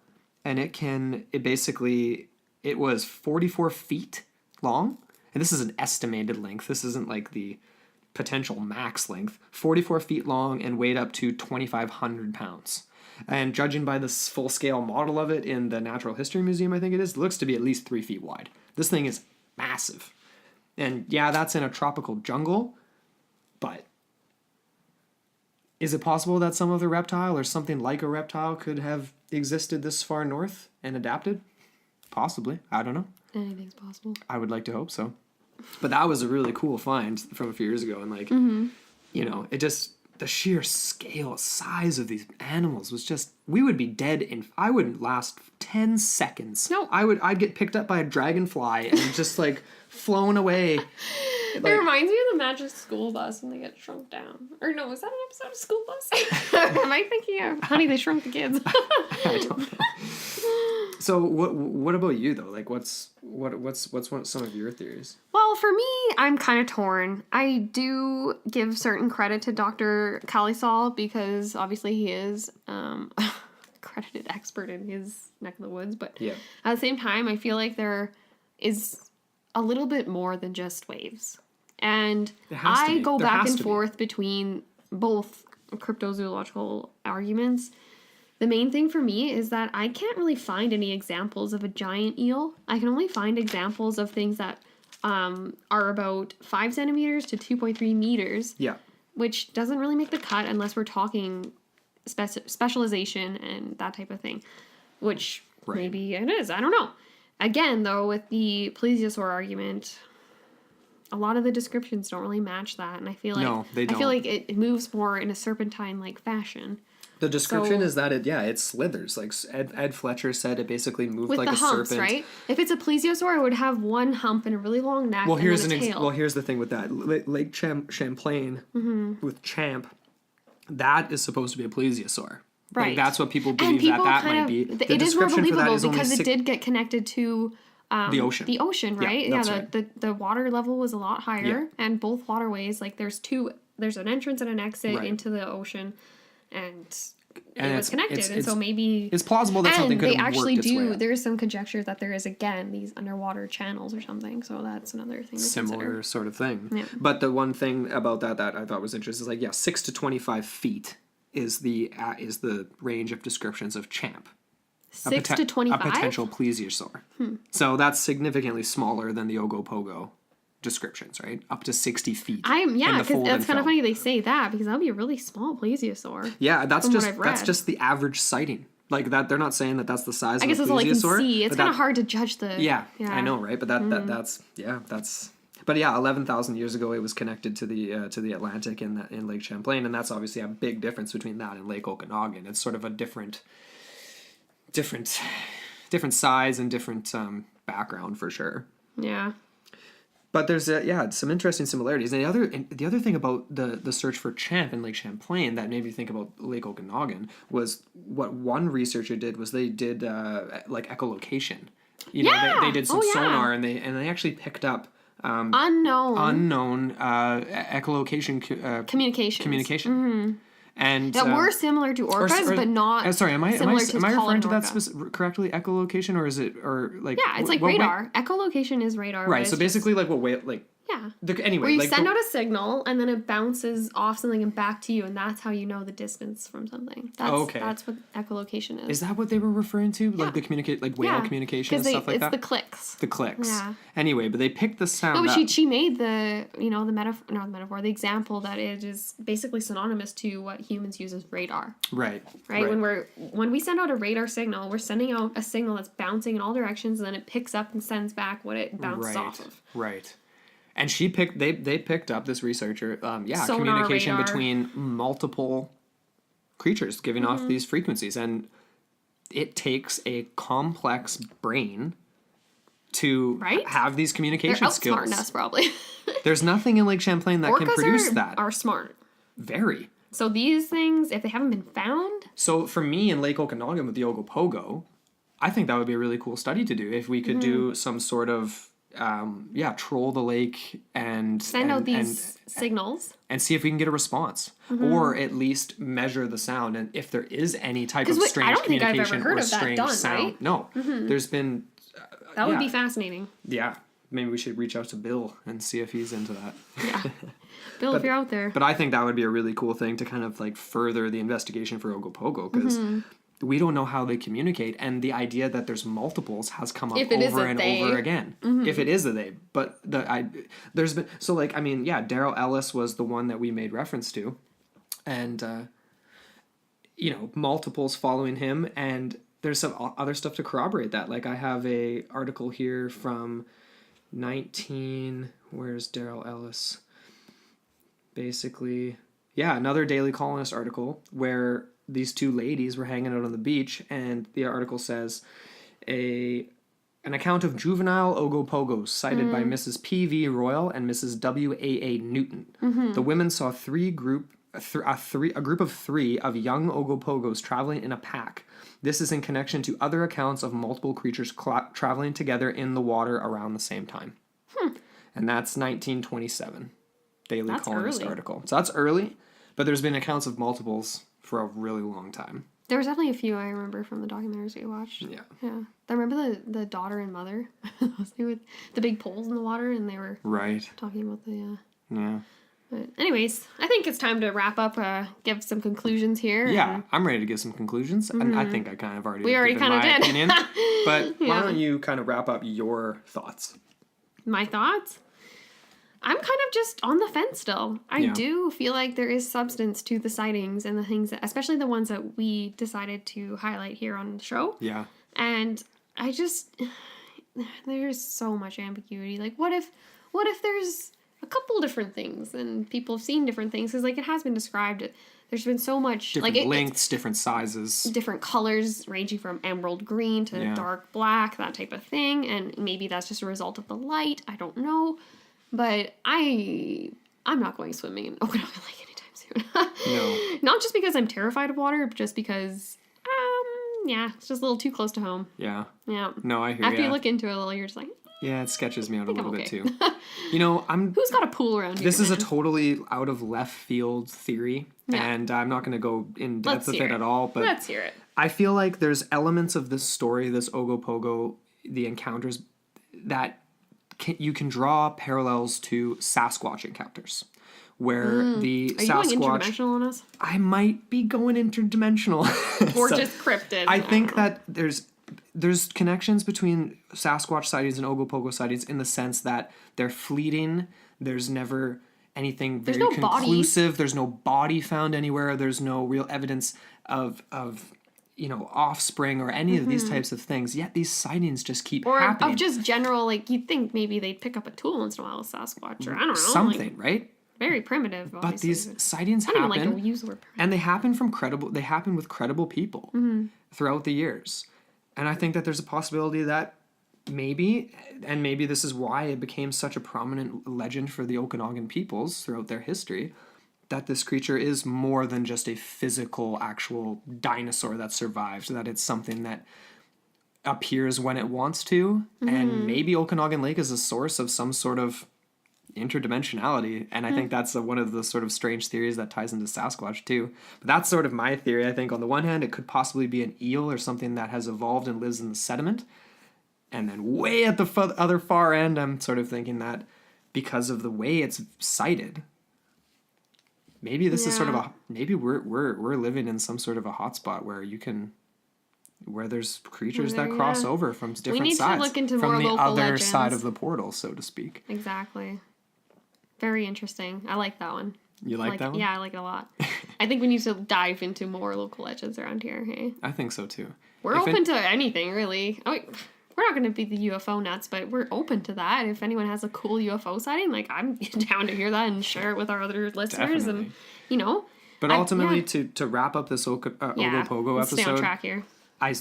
and it was 44 feet long. And this is an estimated length. This isn't like the potential max length. 44 feet long and weighed up to 2,500 pounds. And judging by this full-scale model of it in the Natural History Museum, I think it looks to be at least 3 feet wide. This thing is massive. And yeah, that's in a tropical jungle, but is it possible that some other reptile or something like a reptile could have existed this far north and adapted? Possibly. I don't know. Anything's possible. I would like to hope so. But that was a really cool find from a few years ago. And like, you know, it just, the sheer scale, size of these animals was just, we would be dead I wouldn't last 10 seconds. No. I'd get picked up by a dragonfly and just like flown away. It reminds me of the Magic School Bus when they get shrunk down. Or no, is that an episode of School Bus? Am I thinking of Honey, They Shrunk the Kids? I don't know. So what about you though? Like what's some of your theories? Well, for me, I'm kind of torn. I do give certain credit to Dr. Calisol because obviously he is credited expert in his neck of the woods, but Yeah. at the same time, I feel like there is a little bit more than just waves. And There has to I be. go There back has and to be. forth between both cryptozoological arguments. The main thing for me is that I can't really find any examples of a giant eel. I can only find examples of things that are about 5 centimeters to 2.3 meters, Yeah. which doesn't really make the cut unless we're talking specialization and that type of thing, which Right. maybe it is. I don't know. Again, though, with the plesiosaur argument, a lot of the descriptions don't really match that, and I feel like No, they I feel don't. like it moves more in a serpentine-like fashion. The description So- is that it slithers. Like Ed Fletcher said, it basically moved With like the a humps, serpent. right? If it's a plesiosaur, it would have one hump and a really long neck Well, and here's then a tail. here's the thing with that Lake Champlain Mm-hmm. with Champ. That is supposed to be a plesiosaur. Like, Right. that's what people and believe people that kind might of, be. The it is more description for that believable is only because it six- did get connected to The ocean. The ocean, Yeah, right? that's Yeah, right. the water level was a lot higher, Yeah. and both waterways, like there's an entrance and an exit Right. into the ocean, and And it was connected, and it's- so maybe It's plausible that something and could they have actually worked its way do. up. There is some conjecture that there is again these underwater channels or something. So that's another thing. To Similar consider. sort of thing. Yeah. But the one thing about that I thought was interesting is like 6 to 25 feet is the range of descriptions of Champ. 6 to 25? A potential plesiosaur. So that's significantly smaller than the Ogopogo descriptions, right? Up to 60 feet. Because it's kind of funny they say that because that would be a really small plesiosaur. Yeah, that's from what I've read. just the average sighting. Like that, they're not saying that that's the size of a plesiosaur. I guess that's all I can see. It's kind of hard to judge the... Yeah, I know, right? But that's... But yeah, 11,000 years ago, it was connected to the Atlantic in Lake Champlain, and that's obviously a big difference between that and Lake Okanagan. It's sort of a different size and different background for sure. Yeah. But there's some interesting similarities. And the other thing about the search for champ in Lake Champlain that made me think about Lake Okanagan was what one researcher did was they did like echolocation. You know, they did some sonar and they actually picked up unknown echolocation communication. Mm-hmm. And that were similar to orcas, but not. Sorry, am I referring to that correctly? Echolocation, or is it Yeah, it's like radar. Echolocation is radar. Right. So basically, like anyway, where you send out a signal and then it bounces off something and back to you, and that's how you know the distance from something. That's what echolocation is. Is that what they were referring to? Like the whale communication and stuff like that? It's the clicks. The clicks. Yeah. Anyway, but they picked the sound up. She made the the example that it is basically synonymous to what humans use as radar. Right. Right? When we send out a radar signal, we're sending out a signal that's bouncing in all directions, and then it picks up and sends back what it bounced off of. Right. And they picked up, this researcher, Sonar, communication radar. between multiple creatures giving off these frequencies. And it takes a complex brain to have these communication skills. They're outsmarting us, probably. There's nothing in Lake Champlain that can produce that. Are smart. Very. So these things, if they haven't been found... So for me in Lake Okanagan with the Ogopogo, I think that would be a really cool study to do. If we could do some sort of... troll the lake and send out these signals and see if we can get a response, or at least measure the sound, and if there is any type of strange communication or strange sound. Right? No, there's been that would be fascinating. Yeah, maybe we should reach out to Bill and see if he's into that. Yeah, Bill, if you're out there. But I think that would be a really cool thing to kind of like further the investigation for Ogopogo, because we don't know how they communicate, and the idea that there's multiples has come up over and over again. If it is a they, but there's been Daryl Ellis was the one that we made reference to, and multiples following him, and there's some other stuff to corroborate that. Like I have a article here from where's Daryl Ellis? Basically, another Daily Colonist article where these two ladies were hanging out on the beach, and the article says an account of juvenile Ogopogos cited by Mrs. P.V. Royal and Mrs. W.A.A. Newton. The women saw a group of three of young Ogopogos traveling in a pack. This is in connection to other accounts of multiple creatures traveling together in the water around the same time. And that's 1927 Daily Colonist article. So that's early, but there's been accounts of multiples for a really long time. There was definitely a few I remember from the documentaries we watched. Yeah. I remember the daughter and mother with the big poles in the water, and they were talking about the yeah. But anyways, I think it's time to wrap up. Give some conclusions here. Yeah, I'm ready to give some conclusions, and I think I kind of already. We already kind of did. Opinion, but why don't you kind of wrap up your thoughts? My thoughts? I'm kind of just on the fence still. I do feel like there is substance to the sightings and the things, especially the ones that we decided to highlight here on the show. Yeah. And there's so much ambiguity. Like, what if there's a couple different things and people have seen different things? Because, like, it has been described. There's been so much... Different lengths, different sizes. Different colors, ranging from emerald green to dark black, that type of thing. And maybe that's just a result of the light. I don't know. But I'm not going swimming in Okanagan Lake anytime soon. No. Not just because I'm terrified of water, but just because, it's just a little too close to home. Yeah. Yeah. No, I hear you. After you look into it a little, you're just like... Yeah, it sketches me out a little bit too. Who's got a pool around here? This is a totally out of left field theory, and I'm not going to go in depth with it at all. But let's hear it. I feel like there's elements of this story, this Ogopogo, the encounters, that you can draw parallels to Sasquatch encounters, where the Are you going Sasquatch. interdimensional on us? I might be going interdimensional. Or So, just cryptid? I think don't know. that there's connections between Sasquatch sightings and Ogopogo sightings in the sense that they're fleeting. There's never anything very no conclusive. There's no body found anywhere. There's no real evidence of offspring or any of these types of things. Yet these sightings just keep Or happening. of just general, like, you'd think maybe they'd pick up a tool once in a while, a Sasquatch, or I don't know. Something, like, right? very primitive, But obviously. these sightings I don't even happen. like to use the word primitive. And they happen with credible people throughout the years. And I think that there's a possibility that maybe this is why it became such a prominent legend for the Okanagan peoples throughout their history, that this creature is more than just a physical, actual dinosaur that survived, that it's something that appears when it wants to. And maybe Okanagan Lake is a source of some sort of interdimensionality, and I think that's one of the sort of strange theories that ties into Sasquatch too. But that's sort of my theory. I think on the one hand it could possibly be an eel or something that has evolved and lives in the sediment, and then way at the other far end I'm sort of thinking that because of the way it's sighted, maybe this is sort of maybe we're living in some sort of a hotspot where there's creatures that cross over from different We need sides, to look into from more the local other legends. side of the portal, so to speak. Exactly. Very interesting. I like that one. You like that one? Yeah, I like it a lot. I think we need to dive into more local legends around here, hey? I think so too. We're open to anything, really. We're not going to be the UFO nuts, but we're open to that. If anyone has a cool UFO sighting, like, I'm down to hear that and share it with our other listeners. Definitely. And, But ultimately, to wrap up this Ogopogo let's stay on episode, track here. I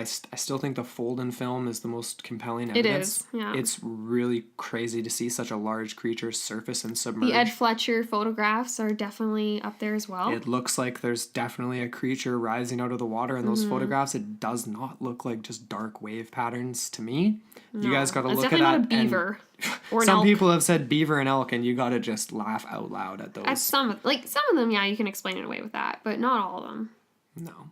still think the Folden film is the most compelling evidence. It is, yeah. It's really crazy to see such a large creature surface and submerge. The Ed Fletcher photographs are definitely up there as well. It looks like there's definitely a creature rising out of the water in those photographs. It does not look like just dark wave patterns to me. You guys got to look at that. It's definitely not a beaver or an elk. Some people have said beaver and elk, and you got to just laugh out loud at those. At some of them, yeah, you can explain it away with that, but not all of them. No.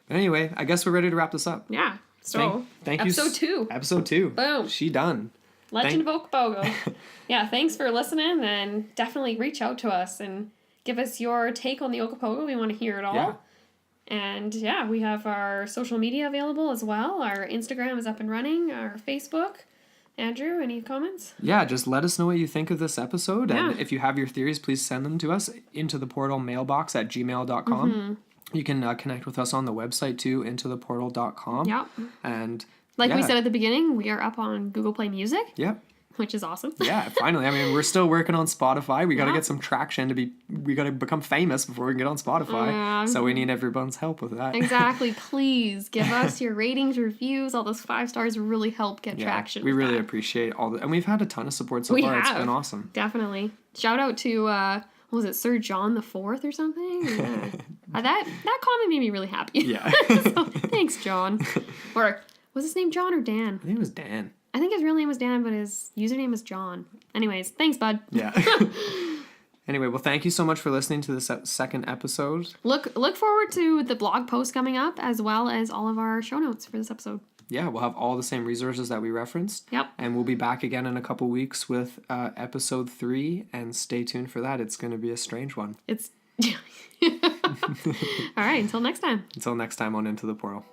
But anyway, I guess we're ready to wrap this up. Yeah. So, thank you. episode 2. Episode 2. Boom. She done. Legend of Ogopogo. Yeah, thanks for listening, and definitely reach out to us and give us your take on the Ogopogo. We want to hear it all. Yeah. And yeah, we have our social media available as well. Our Instagram is up and running, our Facebook. Andrew, any comments? Yeah, just let us know what you think of this episode. Yeah. And if you have your theories, please send them to us into the portal mailbox at gmail.com. You can connect with us on the website too, intotheportal.com. Yep. And Like we said at the beginning, we are up on Google Play Music. Yep. Which is awesome. Yeah, finally. I mean, we're still working on Spotify. We got to get some traction we got to become famous before we can get on Spotify. So we need everyone's help with that. Exactly. Please give us your ratings, reviews. All those 5 stars really help get traction. We really appreciate and we've had a ton of support so far. It's been awesome. Definitely. Shout out to, what was it, Sir John the Fourth or something? Yeah. That comment made me really happy. Yeah. So, thanks, John. Or was his name John or Dan? I think it was Dan. I think his real name was Dan, but his username was John. Anyways, thanks, bud. Yeah. Anyway, well, thank you so much for listening to this second episode. Look forward to the blog post coming up, as well as all of our show notes for this episode. Yeah, we'll have all the same resources that we referenced. Yep. And we'll be back again in a couple weeks with episode 3, and stay tuned for that. It's going to be a strange one. All right, until next time. Until next time on Into the Portal.